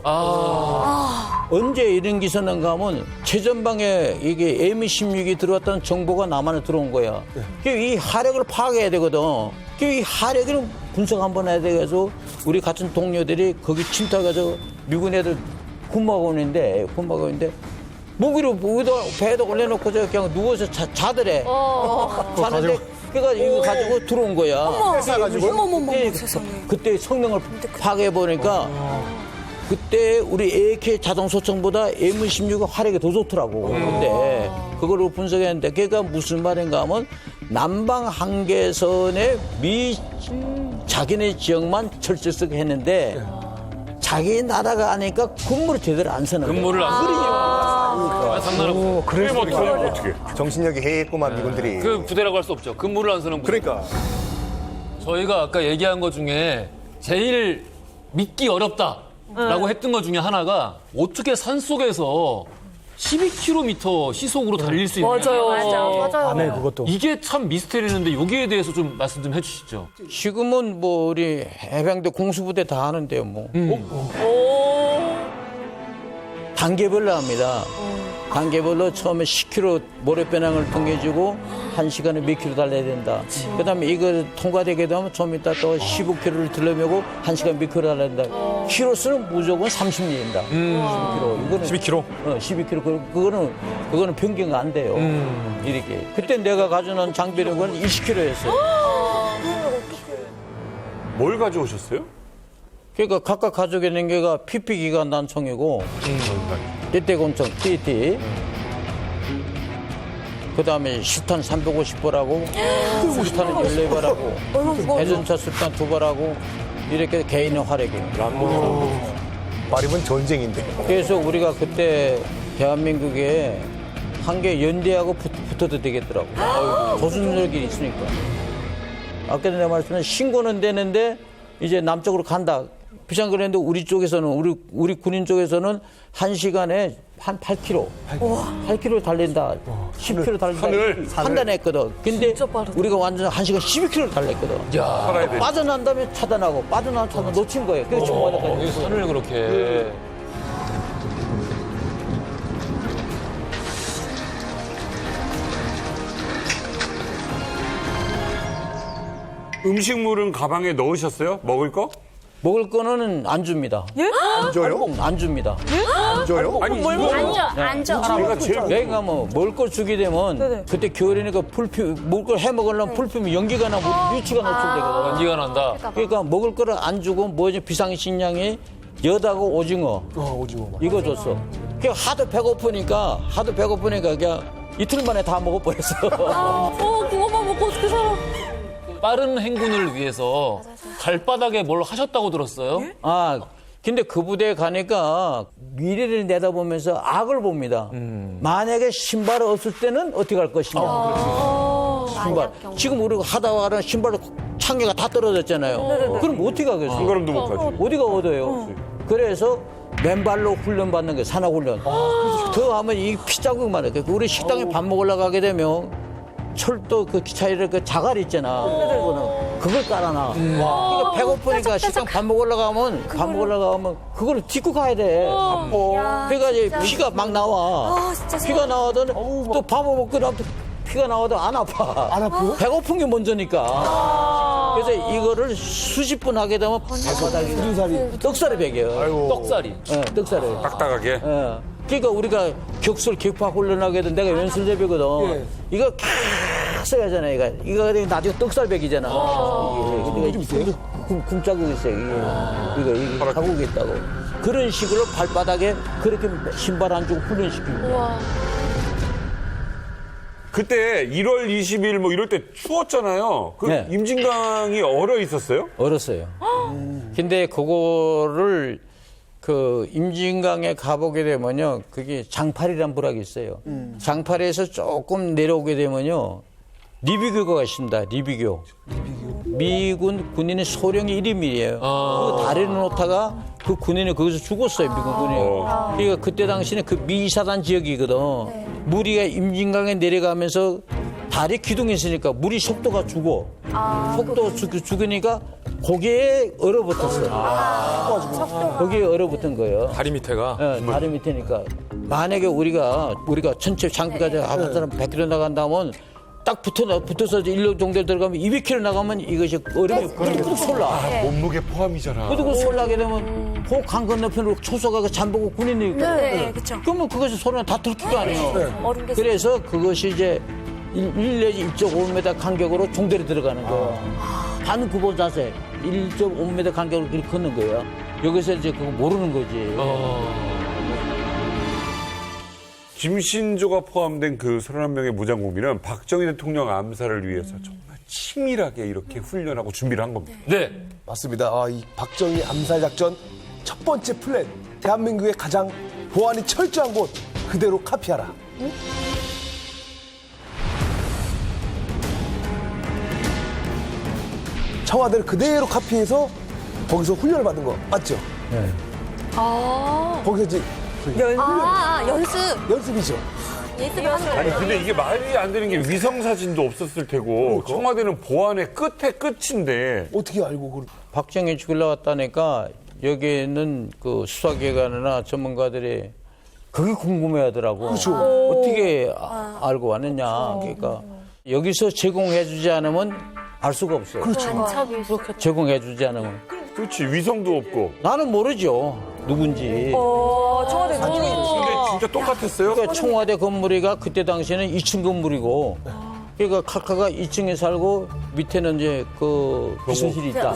언제 이런 기사는 가면 최전방에 이게 M16이 들어왔다는 정보가 남한에 들어온 거야. 이 하력을 파악해야 되거든. 이 하력을 분석 한번 해야 돼가지고 우리 같은 동료들이 거기 침투해가지고 미군 애들 군무하고 있는데 무기로 배에다 올려놓고 저 그냥 누워서 자더래. 자는데 그가 이거 가지고 들어온 거야. 어머. 그때 성능을 파악해 보니까 그때 우리 AK 자동소총보다 M16의 화력이 더 좋더라고. 근데 그거를 분석했는데 걔가 무슨 말인가 하면 남방 한계선에 자기네 지역만 철저하게 했는데 자기 나라가 아니까 근무를 제대로 안 서는 거야. 근무를 안 서는 상관없어. 그래서 어떻게? 정신력이 해했구만 미군들이. 그 부대라고 할 수 없죠. 근무를 안 서는 부대. 그러니까. 저희가 아까 얘기한 것 중에 제일 믿기 어렵다라고 했던 것 중에 하나가 어떻게 산속에서 12km 시속으로 달릴 수 있느냐. 맞아요. 밤에 그것도. 이게 참 미스테리였는데 여기에 대해서 좀 말씀 좀 해주시죠. 지금은 뭐 우리 해병대 공수부대 다 하는데요, 뭐. 단계별로 합니다. 단계별로 처음에 10km 모래배낭을 통해주고 1시간에 몇 킬로 달려야 된다. 그다음에 이거 통과되게 되면 좀 이따 또 15km를 들려매고 1시간 몇 킬로 달려야 된다. 키로수는 무조건 30리입니다. 12km. 이거는 12km? 12km. 그거는 변경이 안 돼요. 이렇게. 그때 내가 가져온 장비력은 20km였어요. 뭘 가져오셨어요? 그러니까 각각 가족에 있는 게가 PP기관 단총이고 떼떼곤총 TT 그다음에 실탄 350발하고 실탄은 14발하고 해전차 술탄 2발하고 이렇게 개인의 활약이 말이면 전쟁인데. 그래서 우리가 그때 대한민국에 한 개 연대하고 붙어도 되겠더라고. 조준력이 있으니까. 아까 내가 말씀드린 신고는 되는데 이제 남쪽으로 간다. 비상 그랬는데 우리 쪽에서는 우리 군인 쪽에서는 1시간에 한 8km, 8km 달린다, 10km 달린다 판단했거든. 근데 우리가 완전 1시간 12km 달렸거든. 빠져난 다음에 차단하고 빠져난 차단 놓친 거예요. 그래서 중간에까지. 산을 그렇게. 음식물은 가방에 넣으셨어요? 먹을 거? 먹을 거는 안 줍니다. 안 줘요? 안 줍니다. 안 줘요? 아니 이거 안 줘. 제가 제일 내가 뭐 먹을 걸 주게 되면 그때 겨울이니까 먹을 걸 해 먹으려면 불피면 연기가 나고 유치가 노출되거든. 연기가 난다. 그러니까 먹을 거를 안 주고 뭐지 비상식량이 엿하고 오징어. 오징어. 이거 줬어. 그 하도 배고프니까 그냥 이틀 만에 다 먹어버렸어. 그거만 먹고 어떻게 살아? 빠른 행군을 위해서 발바닥에 뭘 하셨다고 들었어요? 아, 근데 그 부대에 가니까 미래를 내다보면서 악을 봅니다. 만약에 신발이 없을 때는 어떻게 할 것이냐. 신발. 지금 우리가 하다가 신발 창계가 다 떨어졌잖아요. 그럼 어떻게 하겠어요? 한 걸음도 못 가죠. 어디가 얻어요? 그래서 맨발로 훈련받는 거예요. 산악훈련. 더 하면 이 피자국만 해. 우리 식당에 밥 먹으러 가게 되면 철도 그 기차에 그 자갈 있잖아. 그걸 깔아놔. 그러니까 배고프니까 식당 밥 먹으러 가면 그걸 딛고 가야 돼. 그러니까 이제 피가 막 나와. 피가 나오더니 또 밥을 먹고 나면 피가 나와도 안 아파. 안 아파요? 배고픈 게 먼저니까. 그래서 이거를 수십 분 하게 되면 발바닥이 떡살이 베겨요. 떡살이. 떡살이. 딱딱하게. 그러니까 우리가 격술 격파 훈련하게 된 내가 연술대비거든. 이거 계속 하잖아. 이거 나중에 떡살백이잖아. 이게 굶자국 있어요. 이거 자국이 있다고. 그런 식으로 발바닥에 그렇게 신발 안 주고 훈련시키는 거야. 그때 1월 20일 뭐 이럴 때 추웠잖아요. 그 네. 임진강이 얼어 있었어요? 얼었어요. 근데 그거를 그 임진강에 가보게 되면요, 그게 장파리란 부락이 있어요. 장파리에서 조금 내려오게 되면요, 리비교가 있습니다. 리비교. 미군 군인의 소령의 이름이에요. 그 다리를 놓다가 그 군인이 거기서 죽었어요, 미군 군인이. 그러니까 그때 당시에는 그 미사단 지역이거든. 물이 임진강에 내려가면서 다리 기둥이 있으니까 물이 속도가 죽어. 속도 죽으니까 거기에 얼어붙었어. 거기에 얼어붙은 거예요. 다리 밑에가. 네, 다리 밑에니까. 만약에 우리가 전체 장비까지 한 사람 100km 나간다면 딱 붙어서 1년 정도 들어가면 200km 나가면 이것이 얼음이 뚝뚝 쏠라. 몸무게 포함이잖아. 그리고 쏠라게 되면 그 강 건너편으로 초소가 잠보고 군인이 있거든. 네, 그쵸. 그러면 그것이 소리는 다 들킬 거 아니에요. 얼음 계속. 그래서 그것이 이제 1 내지 1.5m 간격으로 종대로 들어가는 거예요. 반구보 자세 1.5m 간격으로 이렇게 걷는 거예요. 여기서 이제 그거 모르는 거지. 김신조가 포함된 그 31명의 무장공비는 박정희 대통령 암살을 위해서 정말 치밀하게 이렇게 훈련하고 준비를 한 겁니다. 네. 맞습니다. 이 박정희 암살 작전 첫 번째 플랜. 대한민국의 가장 보안이 철저한 곳 그대로 카피하라. 청와대를 그대로 카피해서 거기서 훈련을 받은 거 맞죠? 네. 거기서 이제 연습. 연습이죠. 예습하는 아니 근데 이게 말이 안 되는 게 위성 사진도 없었을 테고 청와대는 보안의 끝에 끝인데 어떻게 알고 그걸? 박정희 죽으러 왔다니까 여기에는 그 수사기관이나 전문가들이 그게 궁금해하더라고. 그렇죠. 어떻게 알고 왔느냐. 그러니까 여기서 제공해주지 않으면 알 수가 없어요. 그렇죠. 제공해주지 않으면. 그렇지 위성도 없고. 나는 모르죠. 누군지. 청와대 근데 진짜 똑같았어요? 그러니까 청와대 건물이가 그때 당시에는 2층 건물이고, 그러니까 카카가 2층에 살고 밑에는 이제 그 비서실이 있다.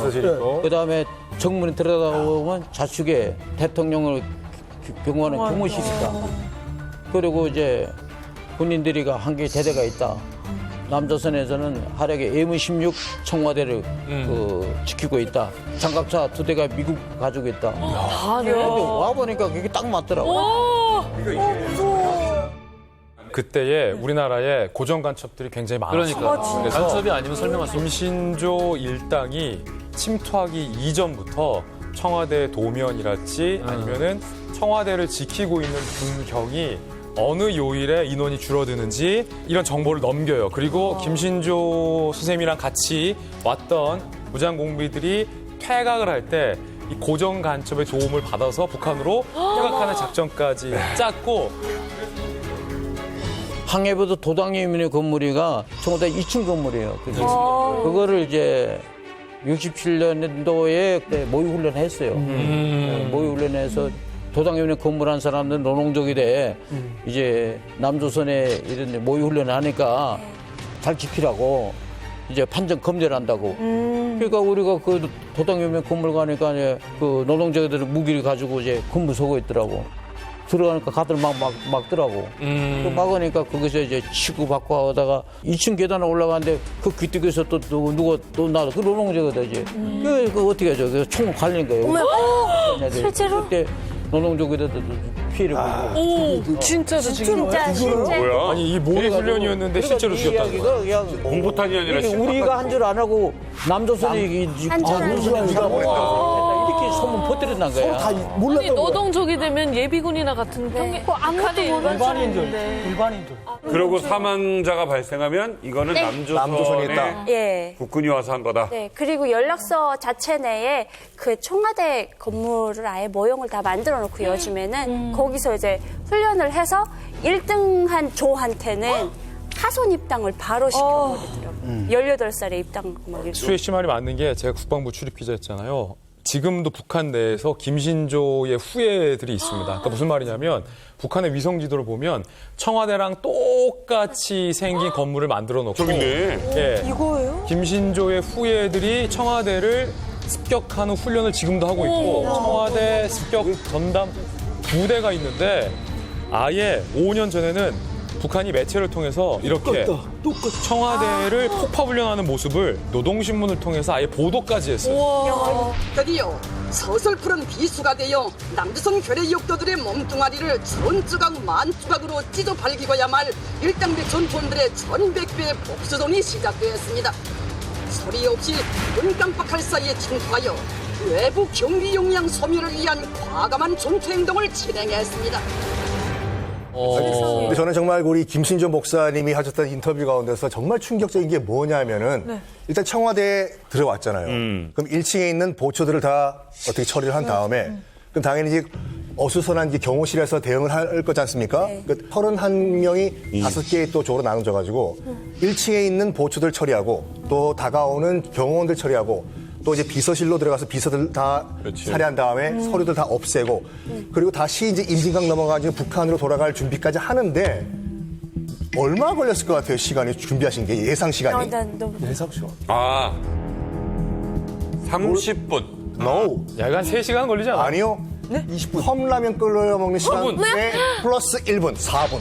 그 다음에 정문에 들어가다 보면 좌측에 대통령을 경호하는 경호실이 있다. 그리고 이제 군인들이가 한 개의 대대가 있다. 남조선에서는 하락의 M16 청와대를 지키고 있다. 장갑차 2대가 미국 가지고 있다. 근데 와보니까 그게 딱 맞더라고. 그때에 우리나라에 고정 간첩들이 굉장히 많았어요. 그러니까. 그래서 간첩이 아니면 설명할 수 없어. 김신조 일당이 침투하기 이전부터 청와대 도면이랄지 아니면은 청와대를 지키고 있는 군경이 어느 요일에 인원이 줄어드는지 이런 정보를 넘겨요. 그리고 김신조 선생님이랑 같이 왔던 무장공비들이 퇴각을 할 때 이 고정 간첩의 도움을 받아서 북한으로 퇴각하는 작전까지 짰고 항해부도 도당유민의 건물이가 청와대 2층 건물이에요. 그거를 이제 67년도에 모의훈련을 했어요. 모의훈련해서 도당유민의 건물 한 사람들은 노농족이 돼 이제 남조선에 이런 모의훈련을 하니까 잘 지키라고 이제 판정 검열을 한다고. 그러니까 우리가 그 도당유민 건물 가니까 이제 그 노동자들 무기를 가지고 이제 건물 서고 있더라고. 들어가니까 가들 막더라고. 또 막으니까 거기서 이제 치고 받고 하다가 2층 계단에 올라가는데 그 귀뚜기에서 또 누가 또 나도 그 노동자거든 이제. 그 어떻게 하죠? 그 총을 갈린 거예요. 실제로? 그때 노동족에도 피해를 보고. 진짜 뭐야? 아니 이 모의 훈련이었는데 실제로 죽였다는 거야. 공포탄이 아니라 우리가 한 줄 안 하고 남조선이 남조선이 이렇게 소문 퍼뜨렸단 거야. 다 아니 몰랐던 거야. 노동족이 되면 예비군이나 같은 평균 아무것도 일반인들. 그러고 사망자가 발생하면 이거는 남조선에 있다. 예. 국군이 와서 한 거다. 네, 그리고 연락서 자체 내에 그 청와대 건물을 아예 모형을 다 만들어 놓고 요즘에는 거기서 이제 훈련을 해서 1등한 조한테는 하손 입당을 바로 시켜버리더라고요. 18살에 입당 막 이렇게. 수혜 씨 말이 맞는 게 제가 국방부 출입 기자였잖아요. 지금도 북한 내에서 김신조의 후예들이 있습니다. 그러니까 무슨 말이냐면 북한의 위성 지도를 보면 청와대랑 똑같이 생긴 건물을 만들어 놓고 저긴데. 이거예요? 김신조의 후예들이 청와대를 습격하는 훈련을 지금도 하고 있고 청와대 습격 전담 부대가 있는데 아예 5년 전에는 북한이 매체를 통해서 이렇게 청와대를 폭파 훈련하는 모습을 노동신문을 통해서 아예 보도까지 했어요. 드디어 서슬푸른 비수가 되어 남조선 괴뢰 역도들의 몸뚱아리를 천조각 만조각으로 찢어 발기고야 말 일당백 전pon들의 1100배의 복수전이 시작되었습니다. 소리 없이 눈 깜빡할 사이에 침투하여 외부 경비 역량 소멸을 위한 과감한 전투 행동을 진행했습니다. 근데 저는 정말 우리 김신조 목사님이 하셨던 인터뷰 가운데서 정말 충격적인 게 뭐냐면은 일단 청와대에 들어왔잖아요. 그럼 1층에 있는 보초들을 다 어떻게 처리를 한 다음에 그럼 당연히 이제 어수선한 이제 경호실에서 대응을 할 거지 않습니까? 네. 그 31명이 5개의 또 조로 나눠져가지고 1층에 있는 보초들 처리하고 또 다가오는 경호원들 처리하고 또 이제 비서실로 들어가서 비서들 다 살해한 다음에 서류들 다 없애고 그리고 다시 이제 임진강 넘어가지고 북한으로 돌아갈 준비까지 하는데 얼마 걸렸을 것 같아요, 시간이 준비하신 게 예상 시간이? 예상 시간. 30분. No. 약간 3시간 걸리지 않아요? 아니요. 네? 20분. 컵라면 끓여 먹는 시간에 플러스 1분, 4분.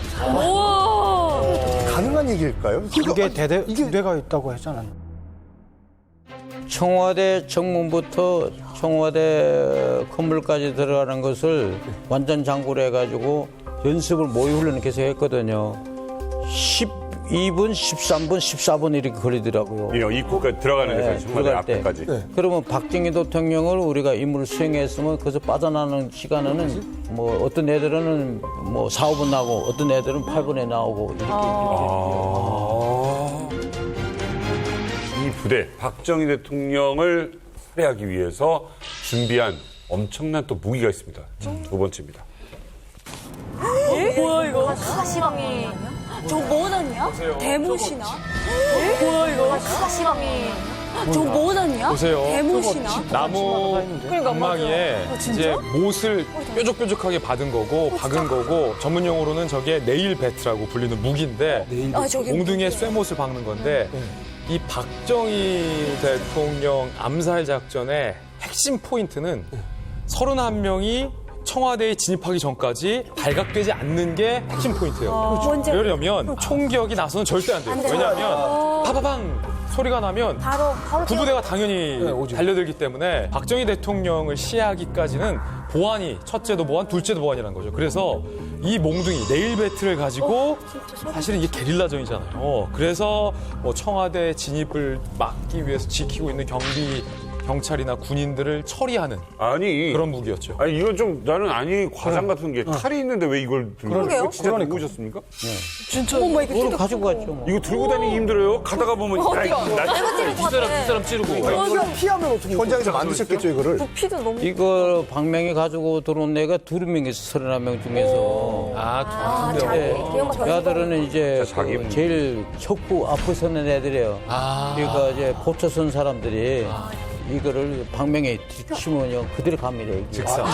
가능한 얘기일까요? 그게 대가 있다고 했잖아요. 청와대 정문부터 청와대 건물까지 들어가는 것을 완전 장구를 해가지고 연습을 모의훈련을 계속 했거든요. 12분, 13분, 14분 이렇게 걸리더라고요. 입구까지 들어가는 데서 청와대 들어갈 때. 앞에까지. 그러면 박정희 대통령을 우리가 임무를 수행했으면 거기서 빠져나가는 시간은 뭐 어떤 애들은 뭐 4, 5분 나오고 어떤 애들은 8분에 나오고 이렇게. 이 부대, 박정희 대통령을 살해하기 위해서 준비한 엄청난 또 무기가 있습니다. 두 번째입니다. 뭐야 이거? 사시방이. 저 뭐더냐? 대못이나? 뭐야 이거? 사시방이. 저 뭐더냐? 보세요. 대못이나? 나무 그러니까 방망이에 이제 못을 뾰족뾰족하게 박은 거고 전문 용어로는 저게 네일 배트라고 불리는 무기인데 몽둥이에 쇠못을 박는 건데 이 박정희 대통령 암살 작전의 핵심 포인트는 31명이 청와대에 진입하기 전까지 발각되지 않는 게 핵심 포인트예요. 그러려면 총격이 나서는 절대 안 돼요. 왜냐하면 파파방 소리가 나면 구부대가 당연히 달려들기 때문에 박정희 대통령을 시해하기까지는 보안이 첫째도 보안, 둘째도 보안이라는 거죠. 그래서 이 몽둥이 네일 배트를 가지고 사실은 이게 게릴라전이잖아요. 그래서 뭐 청와대 진입을 막기 위해서 지키고 있는 경찰이나 군인들을 처리하는 그런 무기였죠. 아니 이건 좀 나는 과장 같은 게 칼이 있는데 왜 이걸 들고 그러게요. 진짜 들고 오셨습니까? 진짜. 그걸 가지고 갔죠. 뭐. 이거 들고 다니기 힘들어요. 가다가 보면 뒷사람 찌르고. 이걸 피하면 어떻게 현장에서 만드셨겠죠, 이거를. 부피도 너무. 이거 방맹이 가지고 들어온 애가 2명에서 31명 중에서. 그 아들은 이제 그 제일 척후 앞에 서는 애들이에요. 그러니까 이제 보초선 사람들이 이거를 방맹에 뒤치면요 그대로 갑니다. 즉사.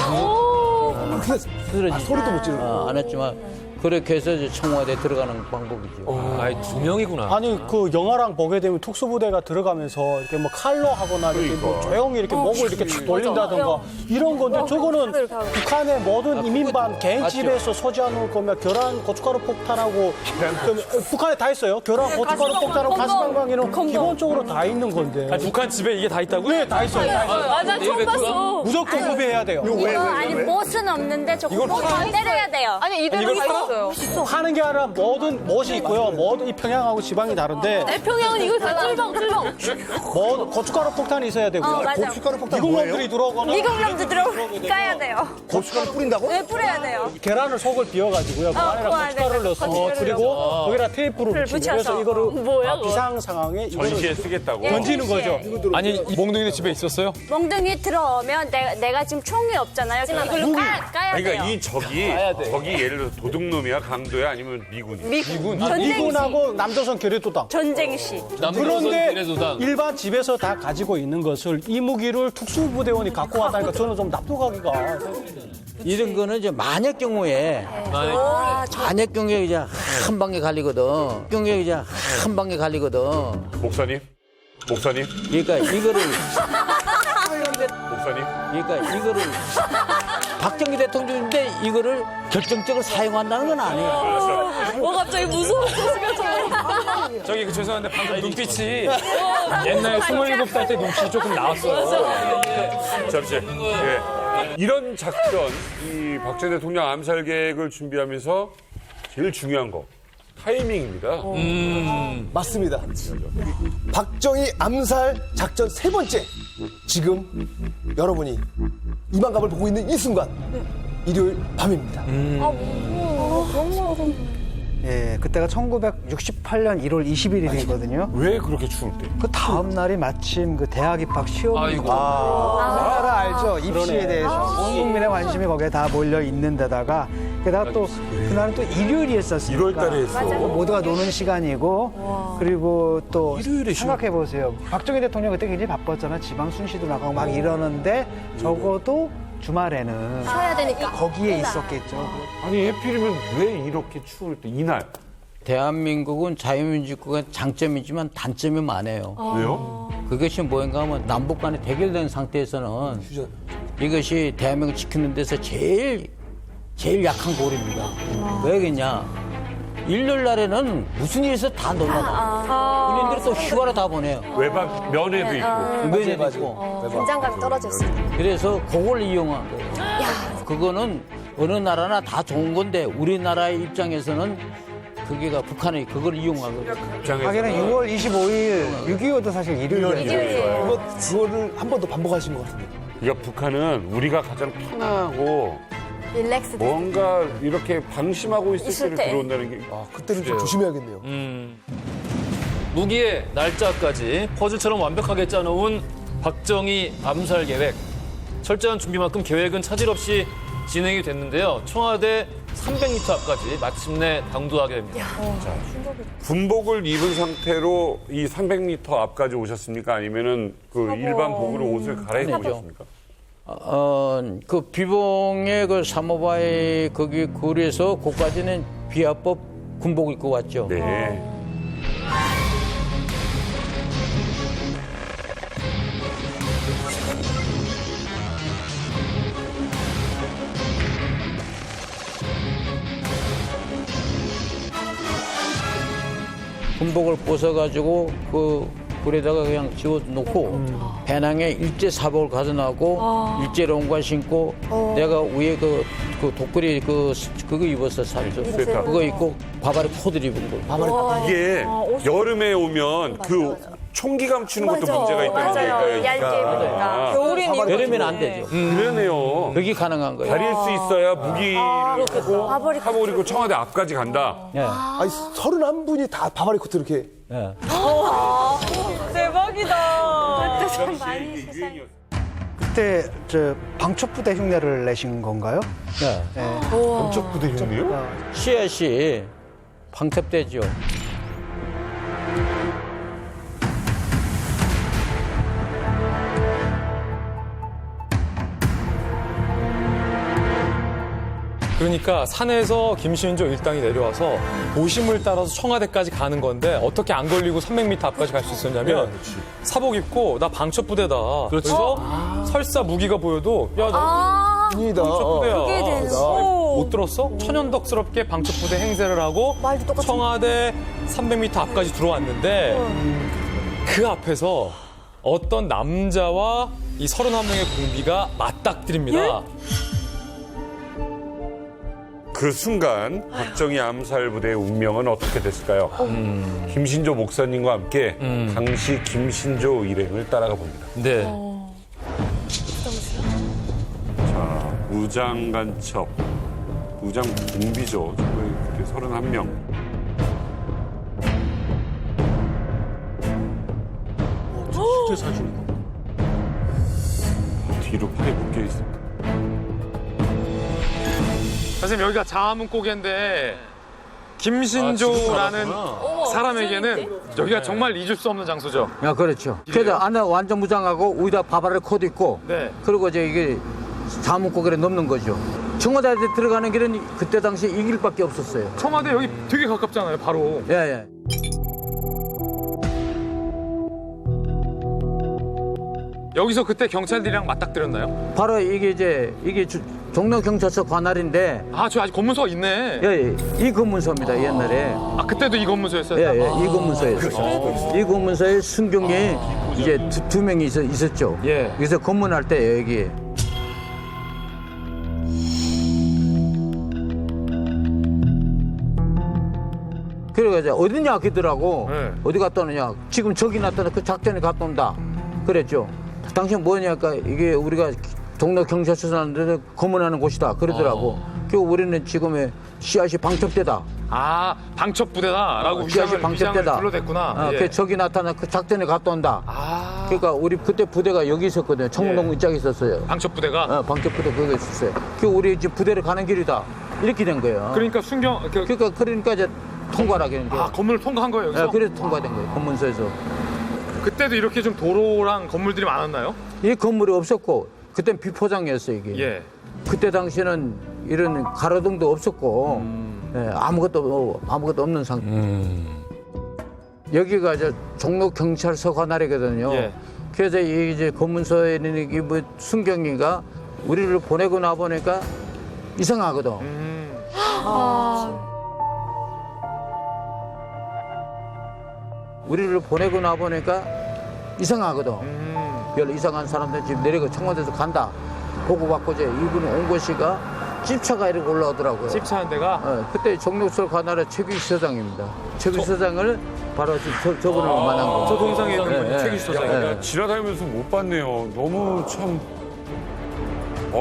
소리도 못 지르고 안 했지만 그렇게 해서 이제 청와대 들어가는 방법이죠. 아이, 2명이구나. 아니 그 영화랑 보게 되면 특수부대가 들어가면서 이렇게 뭐 칼로 하거나 이렇게 뭐 조용히 이렇게 목을 이렇게 탁 돌린다든가 이런 건데 저거는 북한의 모든 이민반 개인 집에서 소지하는 거면 계란 고춧가루 폭탄하고 북한에 다 있어요. 계란 고춧가루 폭탄하고 가스방망이는 기본적으로 다 있는 건데. 아니, 북한 집에 이게 다 있다고요? 네, 다 있어요. 맞아, 처음 봤어. 무조건 구비해야 돼요. 아니 못은 없는데 저 구멍을 때려야 돼요. 아니, 이대로 다 있어요. 하는 게 아니라 모든 못이 있고요. 모든 이 평양하고 지방이 다른데. 내 평양은 이걸 다 찔렁. 뭐 고춧가루 폭탄이 있어야 되고요. 맞아. 고춧가루 폭탄 미국놈들이 들어오거나 미국놈도 들어가야 돼요. 고춧가루 뿌린다고? 네, 뿌려야 돼요. 계란을 속을 비워가지고요. 그 안에다 그 안에 고춧가루를 넣어서 고춧가루를 그리고 넣어서. 거기다 테이프를 붙이고 붙여서. 그래서 이거를 뭐야, 그거? 비상 상황에 전시에 이거를 쓰겠다고. 던지는 거죠. 아니 이 몽둥이도 집에 있었어요? 몽둥이 들어오면 내가 지금 총이 없잖아요. 이걸로 까야 돼요. 그러니까 이 적이 예를 들어 도둑놈이야, 강도야, 아니면 미군이야. 미군하고 남조선 계례도당. 전쟁 시. 그런데 일반 집에서 다 가지고 있는 것을 이 무기를 특수부대원이 갖고 왔다니까 저는 좀 납득하기가. 이런 거는 이제 만약 경우에 만약 경우에 이제 한 방에 갈리거든. 경우에 이제 한 방에 갈리거든. 목사님. 그러니까 이거를 박정희 대통령인데 이거를 결정적으로 사용한다는 건 아니에요. 갑자기 무서웠어, 저기 죄송한데 방금 눈빛이 옛날 27살 때 눈빛이 조금 나왔어요. 잠시. 이런 작전, 이 박정희 대통령 암살 계획을 준비하면서 제일 중요한 거 타이밍입니다. 맞습니다. 박정희 암살 작전 3번째. 지금 여러분이 이만감을 보고 있는 이 순간 일요일 밤입니다. 예, 그때가 1968년 1월 21일이거든요. 왜 그렇게 추울 때? 그 다음 날이 마침 그 대학 입학 시험이 아이고. 우리나라 알죠? 입시에 대해서 온 국민의 관심이 거기에 다 몰려 있는 데다가 게다가 또 그날은 또 일요일이었었으니까 1월 달에 했어. 모두가 노는 시간이고 그리고 또 생각해 보세요. 박정희 대통령 그때 굉장히 바빴잖아. 지방 순시도 나가고 막 이러는데 적어도 주말에는 쉬어야 되니까. 거기에 있었겠죠. 아니 해필이면 왜 이렇게 추울 때 이날? 대한민국은 자유민주국의 장점이지만 단점이 많아요. 왜요? 그것이 뭐인가 하면 남북 간에 대결된 상태에서는 이것이 대한민국을 지키는 데서 제일 약한 고리입니다. 왜겠냐? 일요일 날에는 무슨 일이 있어 다 놀러가. 군인들이 또 휴가를 다 보내요. 외박 면회도 있고. 면회도 있고. 긴장감이 떨어졌어. 그래서 그걸 이용한 거예요. 그거는 어느 나라나 다 좋은 건데 우리나라의 입장에서는 그게가 북한이 그걸 이용한 거예요. 하기는 6월 25일 6.25도 사실 일요일이에요. 그거를 한 번 더 반복하신 것 같은데. 그러니까 북한은 우리가 가장 편하고 릴렉스. 뭔가 이렇게 방심하고 있을 있을 때를 때. 들어온다는 게 그때는 좀 조심해야겠네요. 무기의 날짜까지 퍼즐처럼 완벽하게 짜놓은 박정희 암살 계획. 철저한 준비만큼 계획은 차질 없이 진행이 됐는데요. 청와대 300m 앞까지 마침내 당도하게 됩니다. 군복을 입은 상태로 이 300m 앞까지 오셨습니까? 아니면은 그 일반 복으로 옷을 갈아입고 오셨습니까? 그 비봉의 그 사모바이 거기 거리에서 거기까지는 비합법 군복 입고 왔죠. 네. 군복을 벗어가지고 그 불에다가 그냥 집어넣고 배낭에 일제 사복을 가져나고 일제 롱과 신고 내가 위에 그 독거리 그거 입었어 살죠. 그거 입고 바바리 코드를 입은 거. 이게 여름에 오면 그 총기 감추는 것도 문제가 있다는 얘기가요. 얇게 입으니까. 겨울엔 이거 여름에는 안 되죠. 그러네요. 그게 가능한 거예요. 다릴 수 있어야 무기를 하고 사복을 입고 청와대 앞까지 간다. 예. 아니 31분이 다 바바리 코트 이렇게. 예. 대박이다. 참 많이 세상에. 그때 저 방첩부대 흉내를 내신 건가요? 네. 방첩부대 흉내요? 씨앗이 방첩대죠. 그러니까 산에서 김신조 일당이 내려와서 도심을 따라서 청와대까지 가는 건데 어떻게 안 걸리고 300m 앞까지 갈 수 있었냐면 사복 입고 나 방첩부대다. 그래서 설사 무기가 보여도 나 방첩부대야. 그게 되는 거. 못 들었어? 천연덕스럽게 방첩부대 행세를 하고 말도 똑같이. 청와대 300m 앞까지 들어왔는데 그 앞에서 어떤 남자와 이 31명의 군비가 맞닥뜨립니다. 그 순간 박정희 암살 부대의 운명은 어떻게 됐을까요? 김신조 목사님과 함께 당시 김신조 일행을 따라가 봅니다. 네. 자, 무장 간첩, 무장 군비죠. 그때 31명. 실제 사진. 뒤로 팔이 묶여 있습니다. 선생님 여기가 자문고개인데 김신조라는 사람에게는 여기가 정말 잊을 수 없는 장소죠. 야, 그렇죠. 그래서 안에 완전 무장하고 위에다 바바리 코드 입고 네. 그리고 이게 자문고개를 넘는 거죠. 청와대에 들어가는 길은 그때 당시 이 길밖에 없었어요. 청와대 여기 되게 가깝잖아요, 바로. 예, 예. 여기서 그때 경찰들이랑 맞닥뜨렸나요? 바로 이게 종로경찰서 관할인데 아, 저 아직 검문소가 있네. 예, 이 검문소입니다, 옛날에. 아, 그때도 이 검문소였어요? 예, 예, 이 검문소였어요. 이 검문소에 순경이 이제 두 명이 있었죠. 예. 그래서 검문할 때 여기. 그래가지고 어디냐 하더라고. 네. 어디 갔다 오느냐. 지금 저기 나타나 그 작전에 갔다 온다. 그랬죠. 당신 뭐냐니까 이게 우리가 종로 경찰서 사람들을 검문하는 곳이다. 그러더라고. 그 우리는 지금의 씨앗이 방첩대다. 아, 방첩부대다라고 씨앗이 위장을 방첩대다. 불러댔구나. 예. 그 적이 나타나 그 작전에 갔다 온다. 그러니까 우리 그때 부대가 여기 있었거든요. 청운동 이쪽에 있었어요. 방첩부대가? 방첩부대 거기 있었어요. 그 우리 이제 부대를 가는 길이다. 이렇게 된 거예요. 그러니까 그러니까 이제 통과를 하게 된 거예요. 건물을 통과한 거예요, 여기서? 그래서 통과된 거예요. 검문소에서. 그때도 이렇게 좀 도로랑 건물들이 많았나요? 이 건물이 없었고 그땐 비포장이었어요, 이게. 예. 그때 당시에는 이런 가로등도 없었고 아무것도 없는 상태. 여기가 저 종로 경찰서 관할이거든요. 예. 그래서 이제 검문소에 있는 이 뭐 순경이가 우리를 보내고 나 보니까 이상하거든. 우리를 보내고 나 보니까 이상하거든. 별로 이상한 사람들 지금 내려가 청와대에서 간다. 보고받고 이제 이분이 온 곳이가 집차가 이렇게 올라오더라고요. 집차 한 대가? 그때 종로서 관할의 최규식 서장입니다. 최규식 서장을 바로 저분을 만난 거예요. 저 동상에 있는 분이 최규식 서장이에요. 지나다니면서 못 봤네요. 너무 참.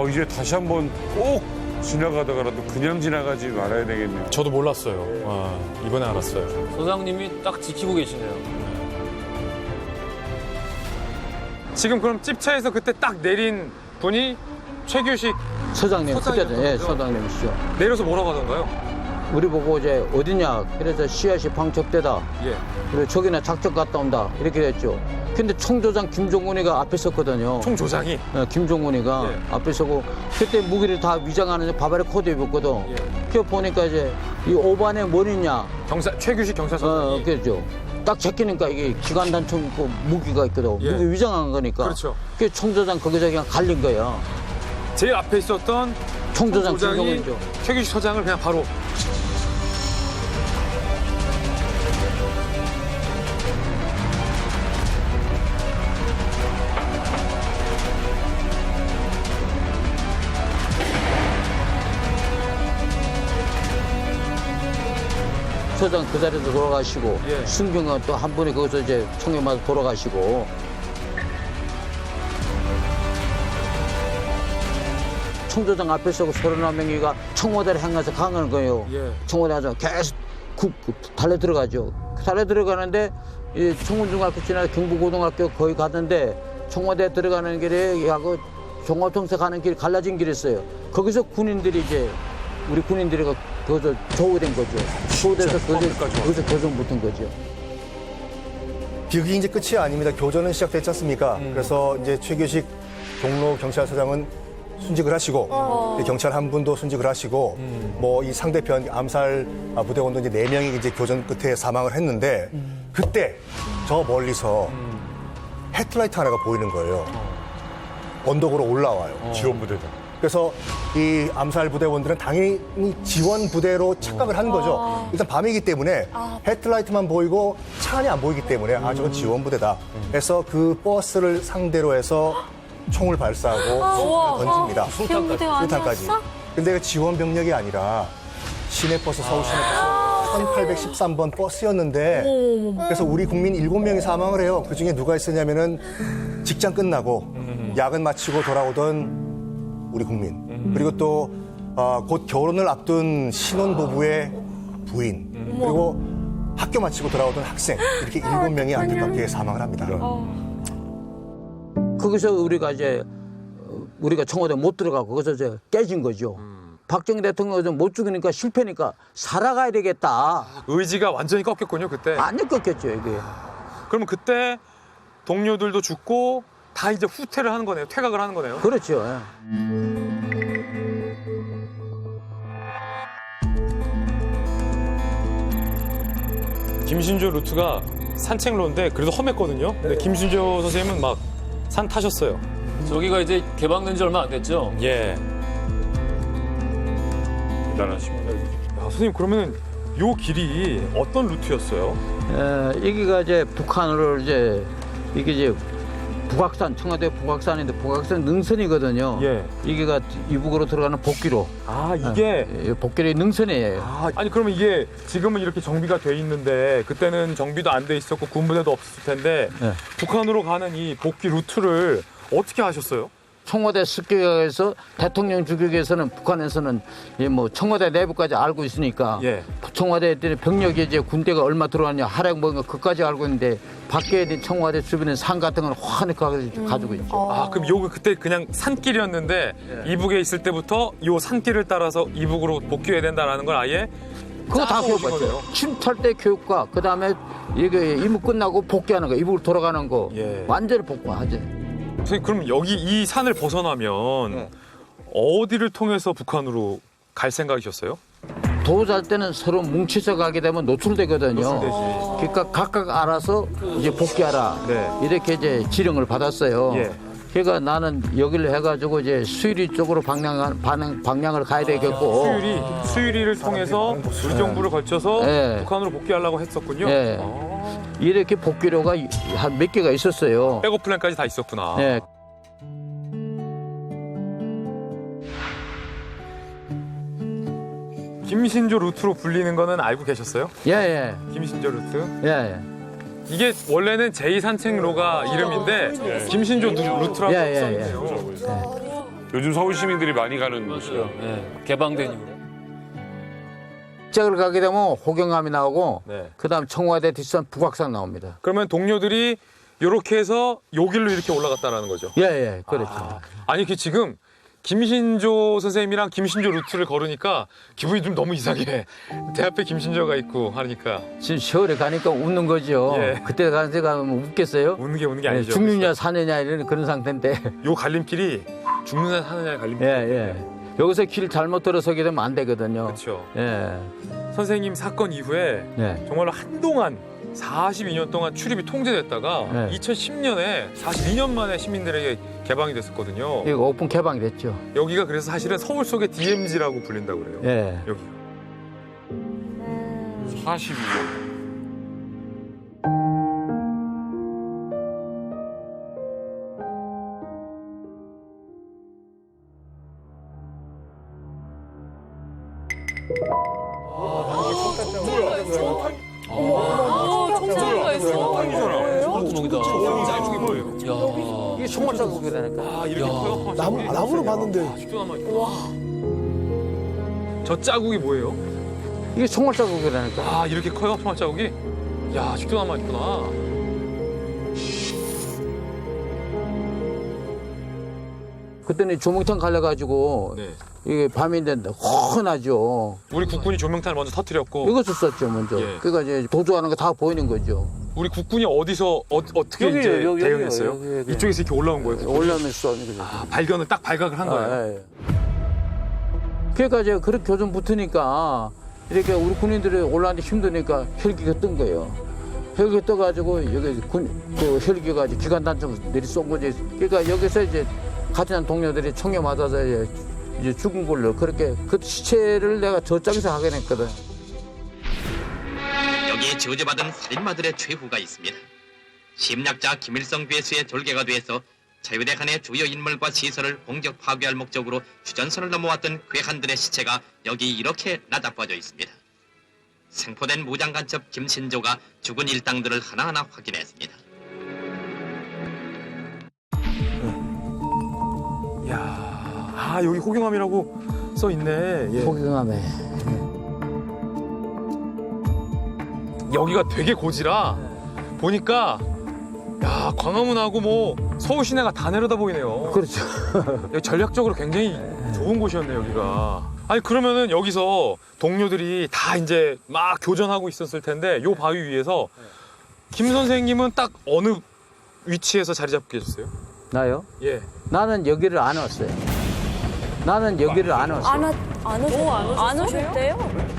이제 다시 한번 꼭 지나가다가라도 그냥 지나가지 말아야 되겠네요. 저도 몰랐어요. 이번에 알았어요. 소장님이 딱 지키고 계시네요. 지금 그럼 집차에서 그때 딱 내린 분이 최규식 서장님, 서장이었던 예, 거죠? 서장님이시죠. 내려서 뭐라고 하던가요? 우리 보고 이제 어디냐? 그래서 씨앗이 방첩대다. 예. 그리고 저기나 작전 갔다 온다. 이렇게 됐죠. 근데 총조장 김종훈이가 앞에 섰거든요. 총조장이? 네, 김종훈이가 앞에 서고 그때 무기를 다 위장하는 바바리 코드 입었거든. 그 보니까 이제 이 오반에 뭘 있냐? 최규식 경찰서장이. 그렇죠. 딱 제끼니까 이게 기관단총 있고 무기가 있거든. 예. 무기 위장한 거니까. 그렇죠. 그 총조장 거기서 그냥 갈린 거야. 제일 앞에 있었던 총조장 총조장이 김종훈이죠. 최규식 서장을 그냥 바로 서장 그 자리에서 돌아가시고 순경은 또 한 분이 거기서 이제 총에 맞아 돌아가시고 총조장 앞에 서고 31명이가 청와대를 향해서 강하는 거예요. 청와대 가서 계속 달려 들어가죠. 달려 들어가는데 이 청운중학교 지나 경부고등학교 거의 가는데 청와대 들어가는 길에 하고 종합통사 가는 길 갈라진 길이 있어요. 거기서 군인들이 이제 우리 군인들이 거기서 조우된 거죠. 조우돼서 거기서 교전 붙은 거죠. 그게 이제 끝이 아닙니다. 교전은 시작됐지 않습니까? 그래서 이제 최규식 종로 경찰서장은 순직을 하시고 경찰 한 분도 순직을 하시고 뭐 이 상대편 암살 부대원도 이제 4명이 이제 교전 끝에 사망을 했는데 그때 저 멀리서 헤드라이트 하나가 보이는 거예요. 언덕으로 올라와요. 지원 부대다. 그래서 이 암살 부대원들은 당연히 지원 부대로 착각을 한 거죠. 일단 밤이기 때문에 헤드라이트만 보이고 차 안이 안 보이기 때문에 저건 지원 부대다. 그래서 그 버스를 상대로 해서 총을 발사하고 던집니다. 수탄까지. 근데 그 지원 병력이 아니라 시내버스, 서울 시내버스 1813번 버스였는데 그래서 우리 국민 7명이 사망을 해요. 그중에 누가 있었냐면은 직장 끝나고 야근 마치고 돌아오던 우리 국민 그리고 또 곧 결혼을 앞둔 신혼부부의 부인 그리고 학교 마치고 돌아오던 학생 이렇게 7명이 안타깝게 사망을 합니다. 거기서 우리가 청와대 못 들어가고 거기서 이제 깨진 거죠. 박정희 대통령은 못 죽이니까 실패니까 살아가야 되겠다. 의지가 완전히 꺾였군요, 그때. 완전 꺾였죠, 이게. 그러면 그때 동료들도 죽고 다 이제 후퇴를 하는 거네요. 퇴각을 하는 거네요. 그렇죠. 김신조 루트가 산책로인데 그래도 험했거든요. 근데 김신조 선생님은 막 산 타셨어요. 저기가 이제 개방된 지 얼마 안 됐죠? 예. 대단하십니다. 선생님 그러면 요 길이 어떤 루트였어요? 여기가 이제 북한으로 이게 이제 북악산, 청와대 북악산인데 북악산 능선이거든요. 이게가 이북으로 들어가는 복귀로. 이게? 복귀로 능선이에요. 아니 그러면 이게 지금은 이렇게 정비가 돼 있는데 그때는 정비도 안 돼 있었고 군부대도 없었을 텐데 북한으로 가는 이 복귀 루트를 어떻게 하셨어요? 청와대 습격에서 대통령 주격에서는 북한에서는 뭐 청와대 내부까지 알고 있으니까 예. 청와대 병력이 이제 군대가 얼마 들어왔냐 하락 뭔가 그까지 알고 있는데 밖에 있는 청와대 주변에 산 같은 건 환히 가지고 있죠. 아, 그럼 요거 그때 그냥 산길이었는데 이북에 있을 때부터 요 산길을 따라서 이북으로 복귀해야 된다라는 걸 아예 그거 다 짜고 오신 교육받죠. 거네요. 침탈 때 교육과 그다음에 이게 임무 끝나고 복귀하는 거, 이북으로 돌아가는 거 예. 완전히 복구하지. 선생님, 그럼 여기 이 산을 벗어나면 어디를 통해서 북한으로 갈 생각이셨어요? 도우잘 때는 서로 뭉쳐서 가게 되면 노출되거든요. 노출되지. 그러니까 각각 알아서 이제 복귀하라. 네. 이렇게 이제 지령을 받았어요. 예. 그러니까 나는 여기를 해가지고 이제 수유리 쪽으로 방향을 가야 되겠고. 수유리를 통해서 의정부를 걸쳐서 예. 북한으로 복귀하려고 했었군요. 예. 이렇게 복귀로가 한 몇 개가 있었어요. 백업 플랜까지 다 있었구나. 예. 김신조 루트로 불리는 거는 알고 계셨어요? 예, 예. 김신조 루트? 예, 예. 이게 원래는 제2산책로가 이름인데 김신조 루트라고 써있네요. 요즘 서울 시민들이 많이 가는 곳이에요. 개방된 이후로. 짝을 가게 되면 호경함이 나오고 네. 그다음 청와대 뒷산 북악산 나옵니다. 그러면 동료들이 이렇게 해서 요 길로 이렇게 올라갔다라는 거죠? 예, 예. 그렇죠. 아니, 그 지금 김신조 선생님이랑 김신조 루트를 걸으니까 기분이 좀 너무 이상해. 대 앞에 김신조가 있고 하니까. 지금 세월에 가니까 웃는 거죠. 예. 그때 가는 데가 웃겠어요? 웃는 게 아니죠. 죽느냐 사느냐 이런 그런 상태인데. 요 갈림길이 죽느냐 사느냐 갈림길. 예, 예. 여기서 길 잘못 들어서게 되면 안 되거든요. 그렇죠. 예. 선생님 사건 이후에 예. 정말로 한동안 42년 동안 출입이 통제됐다가 네. 2010년에 42년 만에 시민들에게 개방이 됐었거든요. 이거 오픈 개방이 됐죠. 여기가 그래서 사실은 서울 속의 DMZ라고 불린다고 그래요. 예. 여기가. 42년. 청소가 있어. 이게 총알 자국이라니까. 아, 이렇게 커요? 나무로 봤는데. 아직도 남아있구나. 저 자국이 뭐예요? 이게 총알 자국이라니까. 아, 이렇게 커요? 총알 자국이? 야, 아직도 남아있구나. 그때는 조명탄 갈려가지고 네. 이게 밤인데 훤하죠. 우리 국군이 조명탄을 먼저 터뜨렸고 이것을 썼죠 먼저. 예. 그러니까 이제 도주하는 거 다 보이는 거죠. 우리 국군이 어디서 어떻게 여기요, 이제 여기, 대응했어요? 여기. 이쪽에서 이렇게 올라온 거예요? 국군이? 올라오면서 쏘는 거죠. 아, 발견을 딱 발각을 한 거예요? 예, 예. 그러니까 이제 그렇게 교전 붙으니까 이렇게 우리 군인들이 올라왔는데 힘드니까 헬기가 뜬 거예요. 헬기가 떠가지고 여기 그 헬기가 이제 기관단총 내리 쏜 거지. 그러니까 여기서 이제 같은 동료들이 총에 맞아서 이제 죽은 걸로 그렇게 그 시체를 내가 저쪽에서 확인했거든. 여기에 저주받은 살인마들의 최후가 있습니다. 심리학자 김일성 괴수의 졸개가 돼서 자유대 칸의 주요 인물과 시설을 공격 파괴할 목적으로 휴전선을 넘어왔던 괴한들의 시체가 여기 이렇게 나다빠져 있습니다. 생포된 무장간첩 김신조가 죽은 일당들을 하나하나 확인했습니다. 아, 여기 호경함이라고 써 있네. 예. 호경함에. 여기가 되게 고지라 보니까 야, 광화문하고 뭐 서울 시내가 다 내려다 보이네요. 그렇죠. 여기 전략적으로 굉장히 좋은 곳이었네, 여기가. 아니, 그러면은 여기서 동료들이 다 이제 막 교전하고 있었을 텐데 요 바위 위에서 김 선생님은 딱 어느 위치에서 자리 잡고 계셨어요? 나요? 예. 나는 여기를 안 왔어요. 나는 여기를 안 왔어요. 안 오셨대요?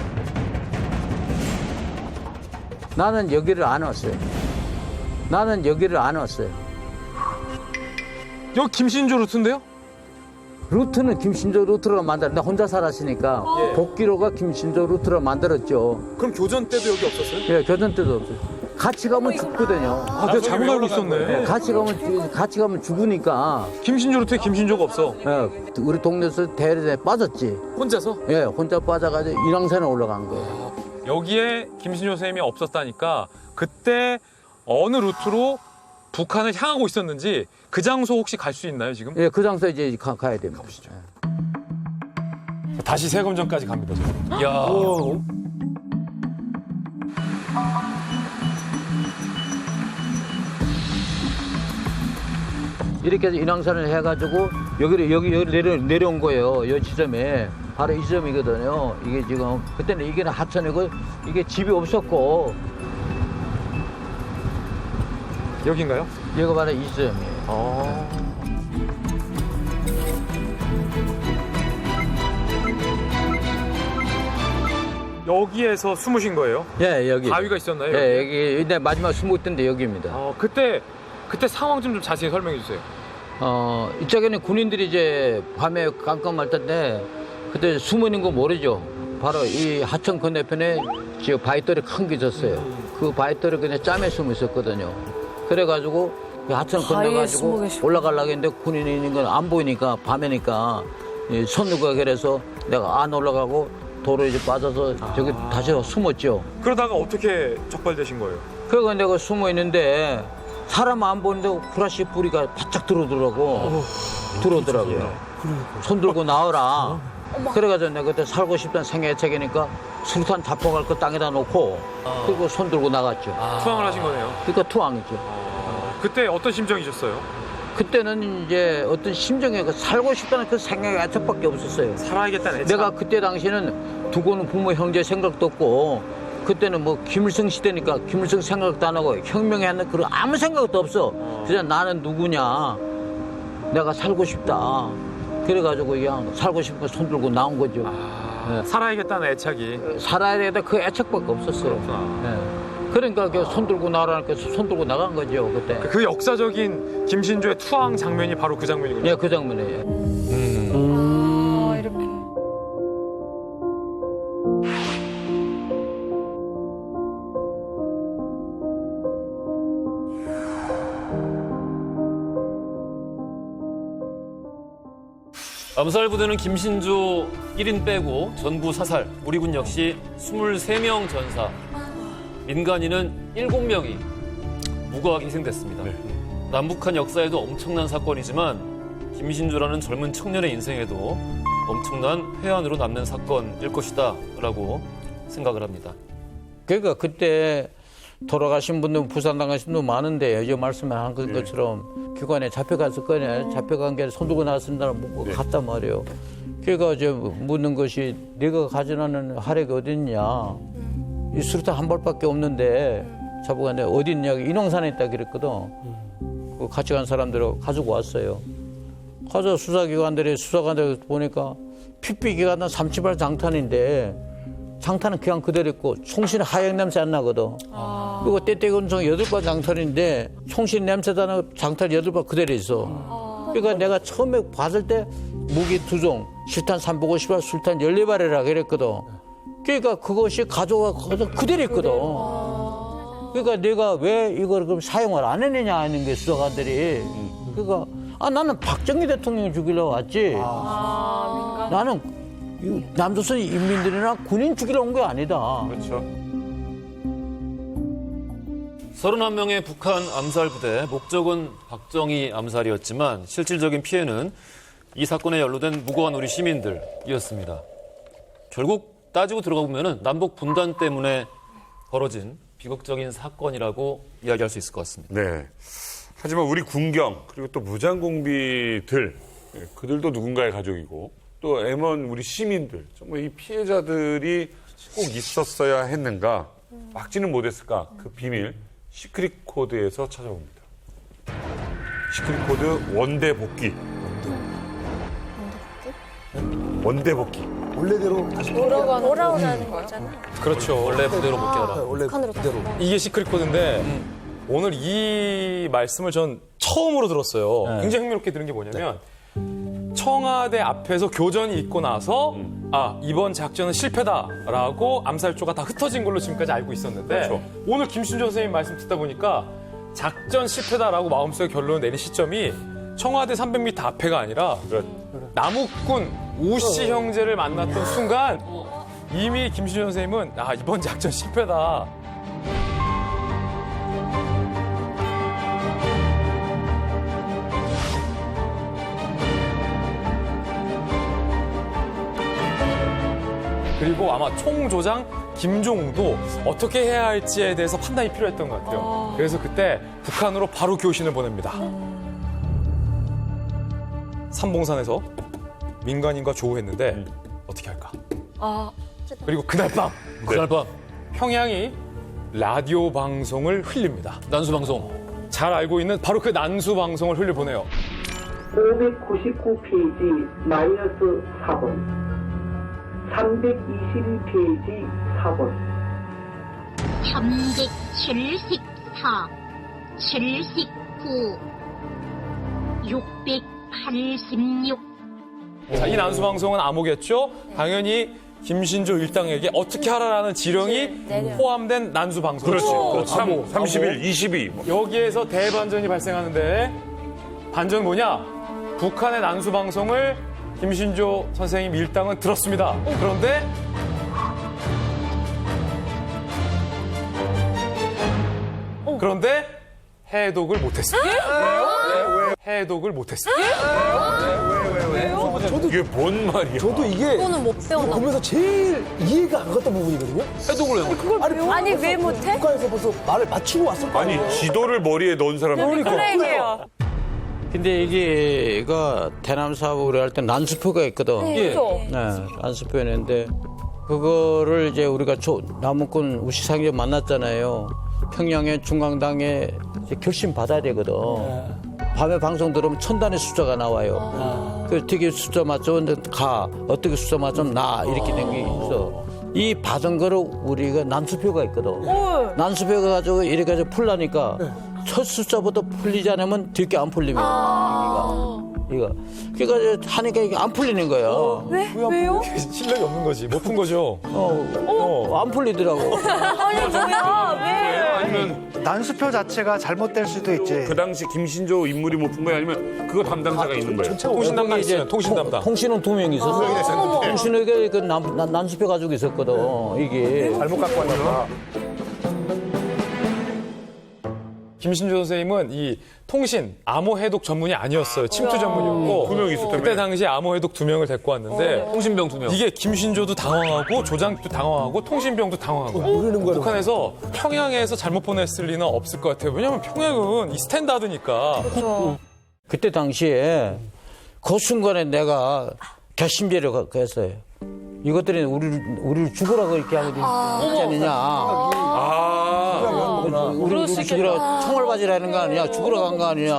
나는 여기를 안 왔어요. 나는 여기를 안 왔어요. 여기 김신조 루트인데요? 루트는 김신조 루트로 만들었는데 혼자 살았으니까 복귀로가 김신조 루트로 만들었죠. 그럼 교전 때도 여기 없었어요? 예, 교전 때도 없어요. 같이 가면 죽거든요. 아, 내가 잘못 알고 있었네. 예, 같이 가면 죽으니까. 김신조 루트에 김신조가 없어. 예, 우리 동네에서 대련에 빠졌지. 혼자서? 예, 혼자 빠져가지고 인왕산에 올라간 거예요. 여기에 김신조 선생님이 없었다니까 그때 어느 루트로 북한을 향하고 있었는지 그 장소 혹시 갈 수 있나요 지금? 예, 그 장소에 이제 가야 됩니다. 가보시죠. 다시 세검전까지 갑니다. 저는. 야. 이렇게 해서 인왕산을 해가지고 여기 내려온 거예요. 이 지점에. 바로 이 지점이거든요. 이게 지금, 그때는 이게 하천이고, 이게 집이 없었고. 여긴가요? 여기가 바로 이 지점이에요. 여기에서 숨으신 거예요? 예, 여기. 바위가 있었나요? 예, 여기. 근데 마지막 숨었던 데 여기입니다. 그때 상황 좀 자세히 설명해 주세요. 이쪽에는 군인들이 이제 밤에 깜깜할 텐데 그때 숨어 있는 거 모르죠. 바로 이 하천 건너편에 지금 바위돌이 큰 게 있었어요. 그 바위돌이 그냥 짬에 숨어 있었거든요. 그래가지고 그 하천 건너가지고 올라가려고 했는데 군인이 있는 건 안 보이니까 밤에니까 손 누가 그래서 내가 안 올라가고 도로 이제 빠져서 저기 다시 숨었죠. 그러다가 어떻게 적발되신 거예요? 그래서 내가 숨어 있는데 사람 안 보는데 후라시 뿌리가 바짝 들어오더라고요. 손 들고 나와라. 그래가지고 내가 그때 살고 싶다는 생애책이니까 수류탄 자폭할 거 땅에다 놓고 그리고 손 들고 나갔죠. 투항을 하신 거네요. 그러니까 투항이죠. 그때 어떤 심정이셨어요? 그때는 이제 어떤 심정에 살고 싶다는 그 생각이 애착밖에 없었어요. 살아야겠다는 애착. 내가 그때 당시에는 두고는 부모 형제 생각도 없고 그때는 뭐 김일성 시대니까 김일성 생각도 안 하고 혁명에 하는 그런 아무 생각도 없어. 그냥 나는 누구냐. 내가 살고 싶다. 그래가지고 그냥 살고 싶으니까 손 들고 나온 거죠. 네. 살아야겠다는 애착이. 살아야 되겠다 그 애착밖에 없었어요. 네. 그러니까 손 들고 나라니까 손 들고 나간 거죠 그때. 그 역사적인 김신조의 투항 장면이 바로 그 장면이군요. 네, 그 장면이에요. 이렇게. 암살 부대는 김신조 1인 빼고 전부 사살, 우리 군 역시 23명 전사, 민간인은 7명이 무고하게 희생됐습니다. 남북한 역사에도 엄청난 사건이지만 김신조라는 젊은 청년의 인생에도 엄청난 회한으로 남는 사건일 것이다 라고 생각을 합니다. 그러니까 그때 돌아가신 분들, 부산당하신 분들 많은데 요즘 말씀한 것처럼 기관에 잡혀갔을 거냐. 잡혀간 게 손 들고 나왔습니다. 뭐 갔단 말이에요. 그러니까 이제 묻는 것이 네가 가져가는 화력이 어딨냐. 이 수류탄 한 발밖에 없는데 잡아갔는데 어디 있냐. 인왕산에 있다 그랬거든. 그 같이 간 사람들을 가지고 왔어요. 가서 수사기관들이 보니까 핏비기가 삼치발 장탄인데 장탄은 그냥 그대로 있고 총신은 하얀 냄새 안 나거든. 그리고 떼떼건총 8발 장탄인데 총신 냄새도 나고 장탄 8발 그대로 있어. 그러니까 내가 처음에 봤을 때 무기 2종, 실탄 350발, 술탄 14발이라 그랬거든. 그러니까 그것이 가져가서 그대로 있거든. 그러니까 내가 왜 이걸 그럼 사용을 안 했느냐 하는 게 수사관들이. 그러니까 나는 박정희 대통령이 죽이려고 왔지. 나는 남조선 인민들이나 군인 죽이러 온 게 아니다. 그렇죠. 31명의 북한 암살 부대, 목적은 박정희 암살이었지만 실질적인 피해는 이 사건에 연루된 무고한 우리 시민들이었습니다. 결국 따지고 들어가 보면은 남북 분단 때문에 벌어진 비극적인 사건이라고 이야기할 수 있을 것 같습니다. 네. 하지만 우리 군경 그리고 또 무장공비들 그들도 누군가의 가족이고 또 M1 우리 시민들 정말 이 피해자들이 꼭 있었어야 했는가 막지는 못했을까 그 비밀 시크릿 코드에서 찾아봅니다. 시크릿 코드 원대 복귀. 원대 복귀. 원래대로 다시 돌아오라는 거잖아. 그렇죠. 원래 부대로 복귀하라. 원래 그대로. 이게 시크릿 코드인데 오늘 이 말씀을 전 처음으로 들었어요. 굉장히 흥미롭게 들은 게 뭐냐면 청와대 앞에서 교전이 있고 나서 이번 작전은 실패다라고 암살조가 다 흩어진 걸로 지금까지 알고 있었는데 오늘 김신조 선생님 말씀 듣다 보니까 작전 실패다라고 마음속에 결론을 내린 시점이 청와대 300m 앞에가 아니라 남욱군 우씨 형제를 만났던 순간 이미 김신조 선생님은 이번 작전 실패다. 그리고 아마 총조장 김종웅도 어떻게 해야 할지에 대해서 판단이 필요했던 것 같아요. 그래서 그때 북한으로 바로 교신을 보냅니다. 삼봉산에서 민간인과 조우했는데 어떻게 할까? 그리고 그날 밤 평양이 라디오 방송을 흘립니다. 난수 방송. 잘 알고 있는 바로 그 난수 방송을 흘려보내요. 599페이지 마이너스 4번 321페이지 4번 374 79 686 자, 이 난수 방송은 암호겠죠? 당연히 김신조 일당에게 어떻게 하라라는 지령이 포함된 난수 방송. 그렇지. 3, 31, 22. 여기에서 대반전이 발생하는데 반전 뭐냐? 북한의 난수 방송을 김신조 선생님 일당은 들었습니다. 그런데 해독을 못했어요. 왜요? 해독을 못했어요. 이게 뭔 말이야? 저도 이게 그거는 못 배웠나 보면서 제일 이해가 안 갔던 부분이거든요. 해독을 해요. 아니, 왜 못해? 북한에서 벌써 말을 맞추고 왔을 거 아니, 아니에요. 지도를 머리에 넣은 사람이 그래요. 근데 이게가 대남 사업을 할 때 난수표가 있거든. 그렇죠. 네, 난수표였는데 그거를 이제 우리가 남은권 우시상에 만났잖아요. 평양의 중앙당에 이제 결심 받아야 되거든. 밤에 방송 들으면 1000단의 숫자가 나와요. 그 되게 숫자 맞추면 가, 어떻게 숫자 맞추면 나 이렇게 된 게 있어. 이 받은 거를 우리가 난수표가 있거든. 난수표가 가지고 이렇게 가지고 풀라니까 첫 숫자부터 풀리지 않으면 뒤게 안 풀리면 이거 그러니까 하니까 이게 안 풀리는 거야. 왜요? 실력이 없는 거지. 못 푼 거죠. 안 풀리더라고. 아니, 뭐야? 왜? 아니면 난수표 자체가 잘못될 수도 있지. 그 당시 김신조 인물이 못 푼 거야? 아니면 그거 담당자가 있는 거예요? 통신 담당 있어요. 통신 담당. 통신은 2명이 있었어. 통신에게 그 난수표 가지고 있었거든. 이게 잘못 갖고 왔나. 김신조 선생님은 이 통신 암호 해독 전문이 아니었어요. 침투 전문이었고 2명 있었다며? 그때 당시 암호 해독 2명을 데리고 왔는데 통신병 2명. 이게 김신조도 당황하고 조장도 당황하고 통신병도 당황하고 모르는 거는 북한에서 평양에서 잘못 보냈을 리는 없을 것 같아요. 왜냐하면 평양은 이 스탠다드니까. 그때 당시에 그 순간에 내가 결심제를 했어요. 이것들이 우리를 죽으라고 이렇게 하고 있지 않느냐. 우리 죽으라 총알 맞으라는 거 아니야. 죽으러 간 거 아니냐.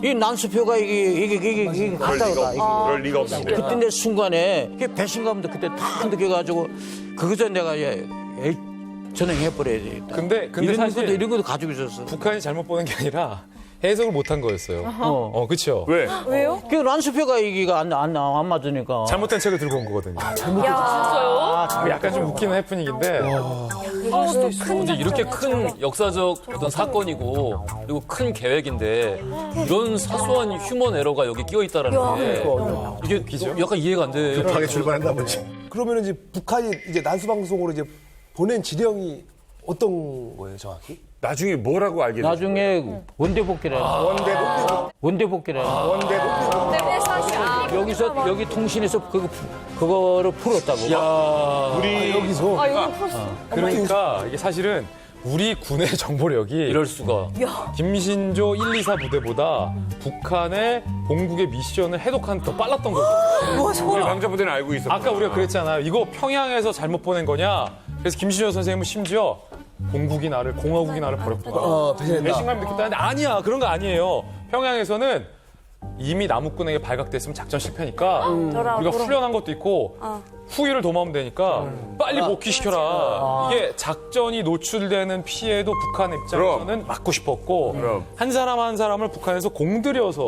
이 난수표가 이게 갔다가 그럴 리가 없는데. 그때 내 순간에 배신감도 그때 다 느껴가지고 그것을 내가 전행해버려야 되겠다. 근데 이런 것도 가지고 있었어. 북한이 잘못 보낸 게 아니라 해석을 못한 거였어요. 그렇죠. 왜? 왜요? 그 난수표가 이기가 안 맞으니까. 잘못된 책을 들고 온 거거든요. 진짜요? 약간 좀 웃기는 해프닝인데. 근데 이렇게 큰 역사적 어떤 사건이고 그리고 큰 계획인데 이런 사소한 휴먼 에러가 여기 끼어 있다라는 게 이게 약간 이해가 안 돼. 급하게 출발한다 보지. 그러면 이제 북한이 이제 난수 방송으로 이제 보낸 지령이 어떤 거예요, 정확히? 나중에 뭐라고 알게 됐어요? 나중에 원대복귀라는 원대복귀라는 여기서 여기 통신에서 그거를 풀었다고. 우리 여기서 그러니까 이게 사실은 우리 군의 정보력이 이럴 수가. 김신조 1, 2, 4 부대보다 북한의 본국의 미션을 해독하는 더 빨랐던 거죠. 우리 방자부대는 알고 있었고. 아까 우리가 그랬잖아요. 이거 평양에서 잘못 보낸 거냐. 그래서 김신조 선생님은 심지어 공국이 나를 공화국이 나를 버렸구나. 배신감이 느꼈다는데 아니야. 그런 거 아니에요. 평양에서는 이미 남욱군에게 발각됐으면 작전 실패니까 우리가 훈련한 것도 있고 후위를 도모하면 되니까 빨리 복귀시켜라. 이게 작전이 노출되는 피해도 북한 입장에서는 막고 싶었고 한 사람 한 사람을 북한에서 공들여서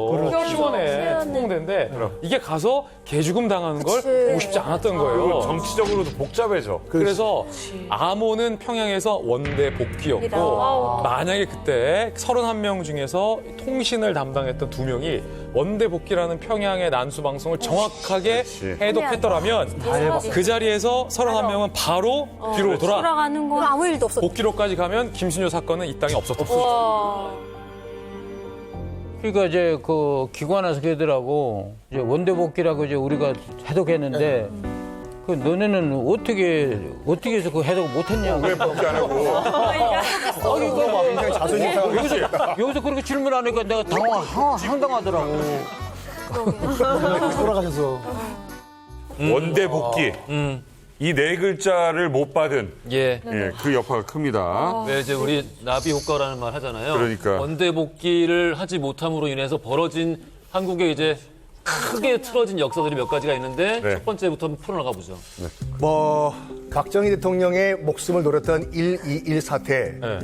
키워내 특공대인데 이게 가서 개죽음 당하는 걸 보고 싶지 않았던 거예요. 정치적으로도 복잡해져. 그래서 암호는 평양에서 원대 복귀였고 만약에 그때 31명 중에서 통신을 담당했던 2명이 원대 복귀라는 평양의 난수 방송을 정확하게 해독했더라면 그 자리에서 31명은 바로 뒤로 돌아가는 건 아무 일도 없었죠. 복귀로까지 가면 김신조 사건은 이 땅에 없었던 거죠. 그러니까 이제 그 기관에서 걔들하고 이제 원대복귀라고 이제 우리가 해독했는데 그 너네는 어떻게 해서 그거 해도 못했냐? 왜 복귀 안 하고? 굉장히 자존심 상하고 여기서 그렇게 질문하니까 내가 황당하더라고. 돌아가셔서. 원대 복귀. 이 네 글자를 못 받은 예. 그 여파가 큽니다. 왜 이제 우리 나비 효과라는 말 하잖아요. 그러니까. 원대 복귀를 하지 못함으로 인해서 벌어진 한국의 이제 크게 틀어진 역사들이 몇 가지가 있는데 네. 첫 번째부터 한번 풀어나가 보죠. 박정희 대통령의 목숨을 노렸던 1.21 사태. 네.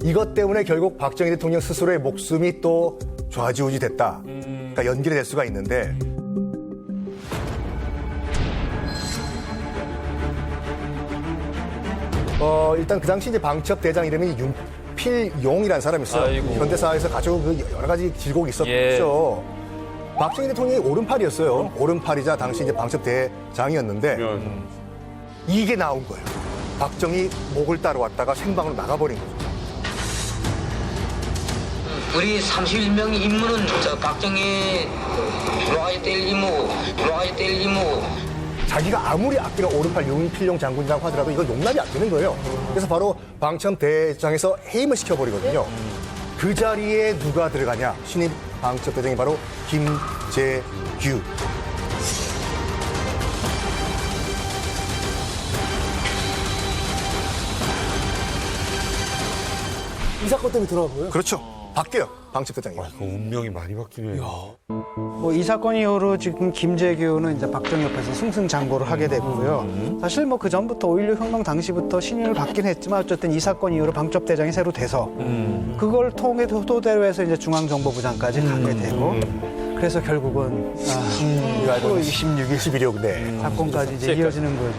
이것 때문에 결국 박정희 대통령 스스로의 목숨이 또 좌지우지 됐다. 그러니까 연결이 될 수가 있는데 일단 그 당시 이제 방첩 대장 이름이 윤필용이라는 사람이 있어요. 아이고. 현대사회에서 가지고 그 여러 가지 질곡이 있었죠. 박정희 대통령이 오른팔이었어요. 오른팔이자 당시 이제 방첩 대장이었는데 이게 나온 거예요. 박정희 목을 따라왔다가 생방으로 나가버린 거죠. 우리 31명 임무는 저 박정희 돌아가야 될 임무, 자기가 아무리 아끼는 오른팔 윤필용 장군이라고 하더라도 이건 용납이 안 되는 거예요. 그래서 바로 방첩 대장에서 해임을 시켜버리거든요. 그 자리에 누가 들어가냐? 신입 방첩 대장이 바로 김재규. 이 사건 때문에 들어간 거예요? 그렇죠. 바뀌어요. 방첩 대장이. 운명이 많이 바뀌네. 뭐 이 사건 이후로 지금 김재규는 이제 박정희 옆에서 승승장구를 하게 됐고요. 사실 뭐 그 전부터 5.16 혁명 당시부터 신임을 받긴 했지만 어쨌든 이 사건 이후로 방첩대장이 새로 돼서 그걸 통해 토대로 해서 이제 중앙정보부장까지 가게 되고 그래서 결국은 26일 11억 네. 사건까지 이제 이어지는 거죠.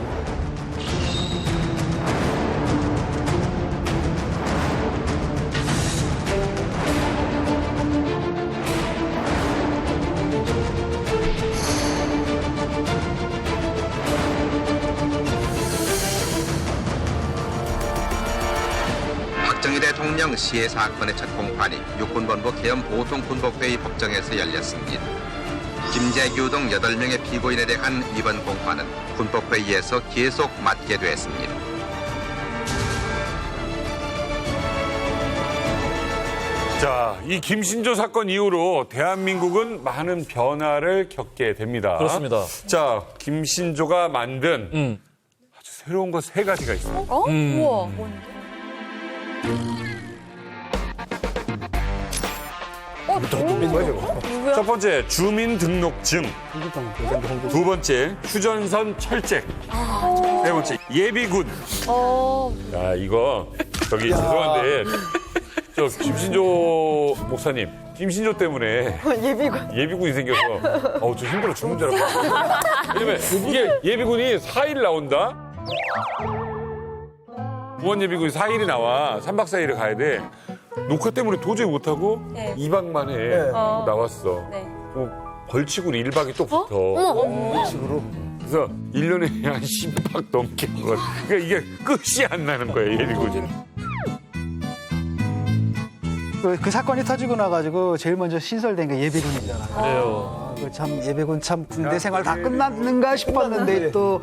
박정희 대통령 시해 사건의 첫 공판이 육군본부 계엄 보통군복회의 법정에서 열렸습니다. 김재규 등 8명의 피고인에 대한 이번 공판은 군법회의에서 계속 맡게 됐습니다. 자, 이 김신조 사건 이후로 대한민국은 많은 변화를 겪게 됩니다. 그렇습니다. 자, 김신조가 만든 아주 새로운 것 3가지가 있어요. 우와. 누구야? 첫 번째, 주민등록증. 두 번째, 휴전선 철책. 세 번째, 예비군. 야, 이거, 죄송한데, 저 김신조 목사님, 김신조 때문에 예비군이 생겨서 저 힘들어 죽는 줄 알았거든요. 왜냐면 이게 예비군이 4일 나온다? 구원 예비군이 4일이 나와. 3박 4일을 가야 돼. 녹화 때문에 도저히 못하고 2박 만에 나왔어. 벌칙으로 1박이 또 붙어. 벌칙으로. 그래서 1년에 한 10박 넘게 먹었어. 그러니까 이게 끝이 안 나는 거예요, 예비군이. 그 사건이 터지고 나가지고 제일 먼저 신설된 게 예비군이잖아요. 그래요. 참 예비군 참 군대 생활 다 끝났는가 싶었는데 또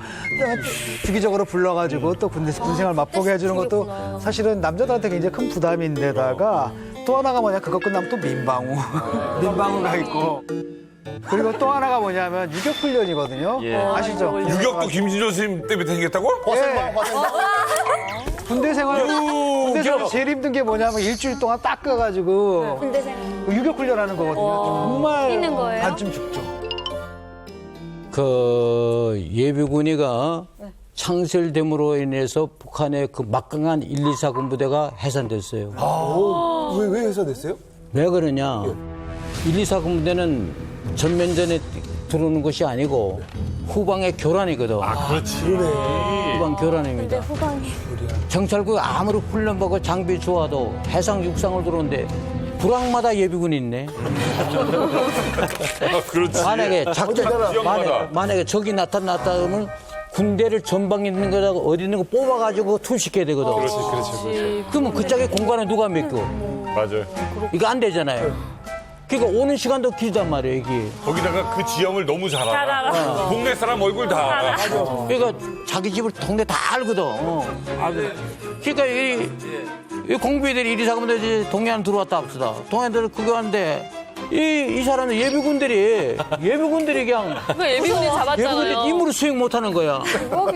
주기적으로 불러가지고 또 군대 생활 맛보게 해주는 것도 사실은 남자들한테 굉장히 큰 부담인데다가 또 하나가 뭐냐 그거 끝나면 또 민방우가 있고 그리고 또 하나가 뭐냐면 유격훈련이거든요. 아시죠? 유격도 김신조 선생님 때문에 생겼다고? 군대 생활 제일 힘든 게 뭐냐면 일주일 동안 딱 가가지고 군대 생활. 유격훈련하는 거거든요. 정말 뛰는 거예요? 반쯤 죽죠. 그 예비군이가 창설됨으로 인해서 북한의 그 막강한 1, 2, 4 군부대가 해산됐어요. 왜 해산됐어요? 왜 그러냐? 1, 2, 4 군부대는 전면전에 들어오는 것이 아니고 후방의 교란이거든. 그렇지. 후방 교란입니다. 후방이. 정찰국 아무리 훈련받고 장비 좋아도 해상 육상을 들어오는데 불황마다 예비군이 있네. 그렇지. 만약에 지역마다. 만약에 적이 나타났다 그러면 군대를 전방에 있는 거다 어디 있는 거 뽑아가지고 투입시켜야 되거든. 그렇지. 그러면 그 짝의 공간에 누가 맡겨? 맞아요. 이거 안 되잖아요. 그러니까 오는 시간도 길단 말이에요, 이게. 거기다가 그 지형을 너무 잘 잘 알아. 알아. 동네 사람 얼굴 다 알아. 그러니까 자기 집을 동네 다 알거든. 그러니까 이 공비들이 이리 사가면 이제 동해안 들어왔다 합시다. 동해안들 그거 하는데 이 사람은 예비군들이 그냥 그 예비군이 잡았잖아요. 예비군들이 임무로 수행 못하는 거야.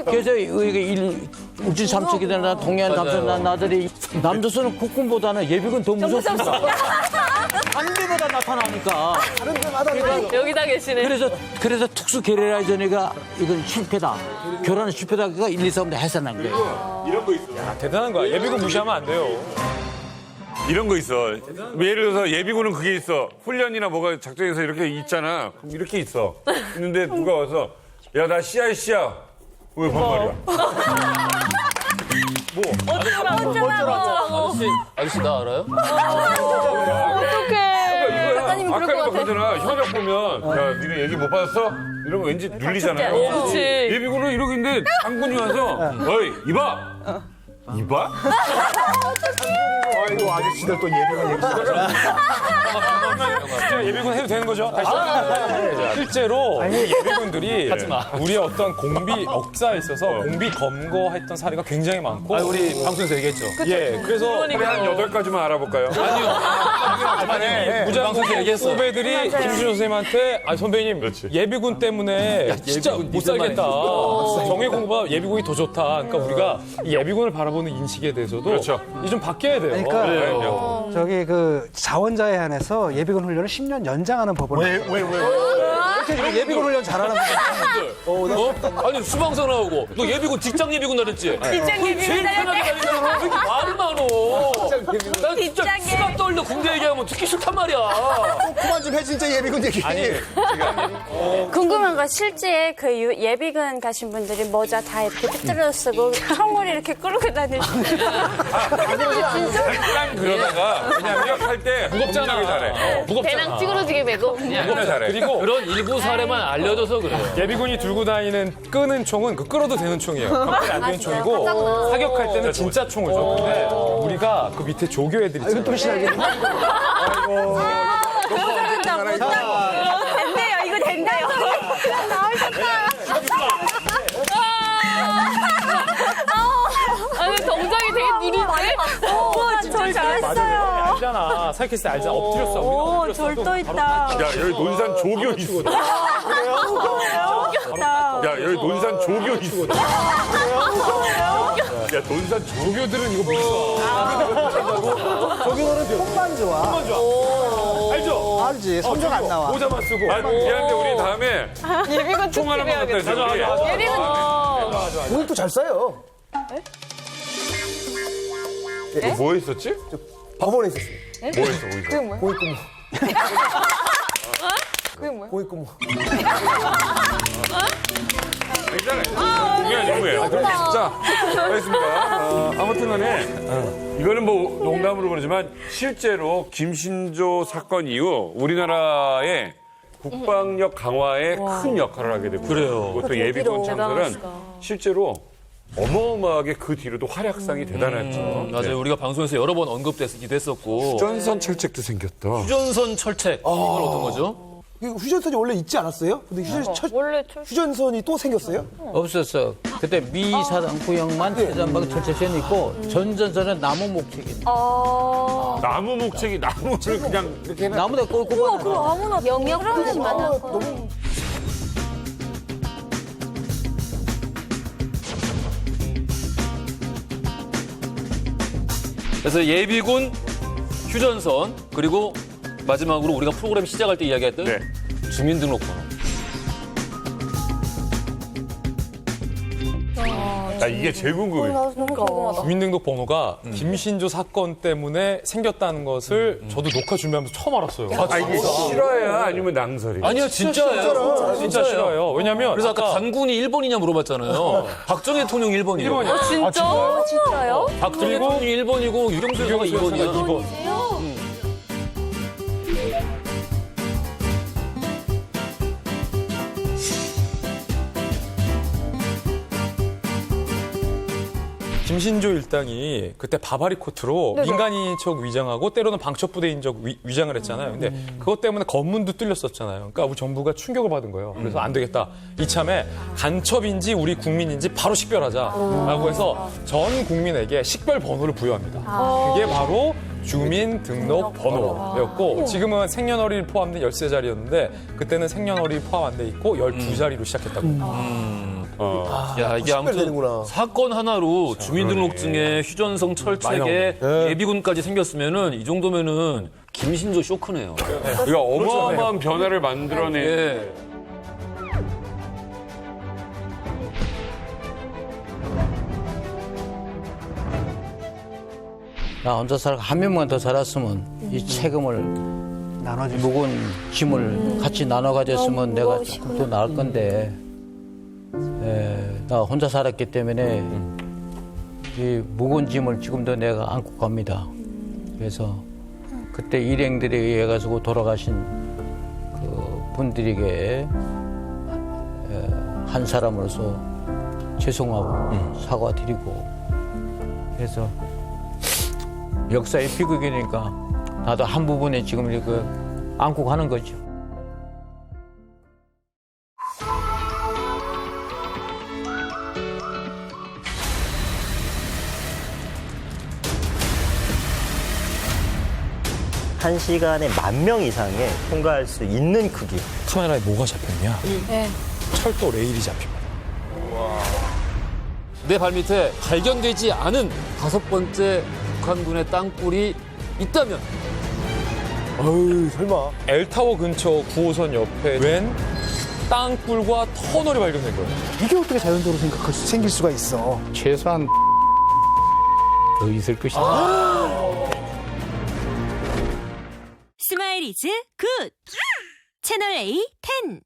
그래서 울진 삼척이나 동해안 삼척 나들이 남조선은 국군보다는 예비군 더 무섭습니다. 한 데마다 나타나니까. 그러니까 여기다 계시네. 그래서 특수 게리라전이가 이건 실패다. 교란은 실패다가 1, 2, 3대 해산한 거예요. 이런 거 있어. 야, 대단한 거야. 예비군 무시하면 안 돼요. 이런 거 있어. 예를 들어서 예비군은 그게 있어. 훈련이나 뭐가 작전에서 이렇게 있잖아. 그럼 이렇게 있어. 있는데 누가 와서 야, 나 CIC야. 왜 반말이야? 아저씨 나 알아요? 이거 아까 이거 그러잖아. 현역 보면 야, 니네 얘기 못 받았어? 이런 거 왠지 눌리잖아요. 그치. 예비군은 이러고 있는데 장군이 와서 어이, 이봐! 이봐? 아이고, 아저씨들 또 예비군 얘기 진짜 예비군 해도 되는 거죠? 다시. 실제로 예비군들이 우리의 어떤 공비 역사에 있어서 공비 검거했던 사례가 굉장히 많고. 우리 방송에서 얘기했죠. 예, 그래서 우리 한 8가지만 알아볼까요? 아니, 무장부 후배들이 김준호 선생님한테 선배님 예비군 때문에 진짜 못 살겠다. 정예 공부가 예비군이 더 좋다. 그러니까 우리가 이 예비군을 바라보는 인식에 대해서도 이제 좀 바뀌어야 돼요. 그러니까 저기 그 자원자에 한해서 예비군 훈련을 10년 연장하는 법을 이렇게 예비군 훈련 잘하는 분들. 아니 수방사 나오고 너 예비군 직장 예비군 나랬지? 직장 예비군 제일 편하게 다니잖아. 왜 이렇게 말이 많어? 나 진짜 수박 떨려 군대 얘기하면 듣기 싫단 말이야. 그만 좀 해, 진짜 예비군 얘기. 궁금한 건 실제 그 예비군 가신 분들이 모자 다 이렇게 삐뚤어 쓰고 총을 이렇게 끌고 다니시는 잠깐 그러다가 그냥 무력할 때 무겁잖아. 잘해. 배낭 찌그러지게 메고. 무겁게 잘해. 그리고 그런 일부 사례만 알려줘서 그래요. 예비군이 들고 다니는 끄는 총은 그 끌어도 되는 총이에요. 격발이 안 되는 총이고 사격할 때는 진짜 총을 줘. 근데 우리가 그 밑에 조교 애들 있잖아요. 또 시작이네. 된대요. 이거 된대요. 아니 동작이 되게 느린데? 절 잘했어요. 알잖아. 사격했을 때 알잖아. 엎드렸어. 우리가 엎드렸어. 절도 있다. 야, 여기 논산 조교 있어. 야, 여기 논산 조교 있어. 야, 논산 조교들은 이거 못 저기는 폰만 좋아. 써. 알죠? 알지. 성적 안 나와. 모자만 쓰고. 미안한데 우리 다음에 예비군 총 하나만 갖다 줘. 예비군. 오늘 또 잘 써요. 뭐 했었지? 법원에 있었어요. 뭐 했어, 거기서? 공익근무. 그게 뭐야? 공익근무. 괜찮아요. 중요한 임무예요. 자, 알겠습니다. 아무튼 간에 이거는 뭐 농담으로 그러지만 실제로 김신조 사건 이후 우리나라의 국방력 강화에 큰 역할을 하게 되고 그래요. 그것도 예비군 창설은 실제로 어마어마하게 그 뒤로도 활약상이 대단했죠. 맞아요. 우리가 방송에서 여러 번 언급되기도 했었고. 휴전선 철책도 생겼다. 휴전선 철책. 이건 어떤 거죠? 이거 휴전선이 원래 있지 않았어요? 근데 휴전선이 또 생겼어요? 없었어. 그때 미 사당 구역만 해전방 철책선이 있고 전전선은 나무 목책이. 나무 목책이 나무를 그냥 이렇게 해놔. 나무에 꼴고 그럼 아무나 영역이 많아서. 그래서 예비군, 휴전선, 그리고 마지막으로 우리가 프로그램 시작할 때 이야기했던 주민등록번호. 나 이게 제일 궁금해. 너무 궁금하다. 주민등록번호가 김신조 사건 때문에 생겼다는 것을 저도 녹화 준비하면서 처음 알았어요. 아, 이게 실화야? 아니면 낭설이야? 아니요, 진짜예요. 진짜 싫어요. 왜냐면 그래서 아까 단군이 1번이냐 물어봤잖아요. 박정희 대통령 1번이에요. 1번이야. 진짜? 진짜요? 박정희 대통령이 1번이고 유경수 여사가 2번이야. 2번. 김신조 일당이 그때 바바리 코트로 네네. 민간인인 척 위장하고 때로는 방첩부대인 척 위장을 했잖아요. 근데 그것 때문에 검문도 뚫렸었잖아요. 그러니까 우리 정부가 충격을 받은 거예요. 그래서 안 되겠다. 이참에 간첩인지 우리 국민인지 바로 식별하자라고 해서 전 국민에게 식별 번호를 부여합니다. 그게 바로 주민등록번호였고 지금은 생년월일 포함된 13자리였는데 그때는 생년월일 포함 안 돼 있고 12자리로 시작했다고. 야, 이게 아무튼 식별되는구나. 사건 하나로 주민등록증에 휴전성 철책에 예비군까지 생겼으면은 이 정도면은 김신조 쇼크네요. 이거 어마어마한 변화를 만들어낸. 예. 나 혼자 살고 한 명만 더 살았으면 이 책임을 무거운 짐을 같이 나눠 가졌으면 내가 조금 더 나을 건데 나 혼자 살았기 때문에 이 무거운 짐을 지금도 내가 안고 갑니다. 그래서 그때 일행들에 의해 가지고 돌아가신 그 분들에게 한 사람으로서 죄송하고 사과드리고 그래서 역사의 비극이니까 나도 한 부분에 지금 이거 안고 가는 거죠. 한 시간에 10,000명 이상에 통과할 수 있는 크기. 카메라에 뭐가 잡혔냐? 네. 철도 레일이 잡힙니다. 내 발밑에 발견되지 않은 5번째 북한군의 땅굴이 있다면 어휴, 설마. 엘타워 근처 9호선 옆에 웬 땅굴과 터널이 발견된 거예요. 이게 어떻게 자연적으로 생길 수가 있어. 최소한 더 있을 것이다. 스마일 이즈 굿! 채널 A 10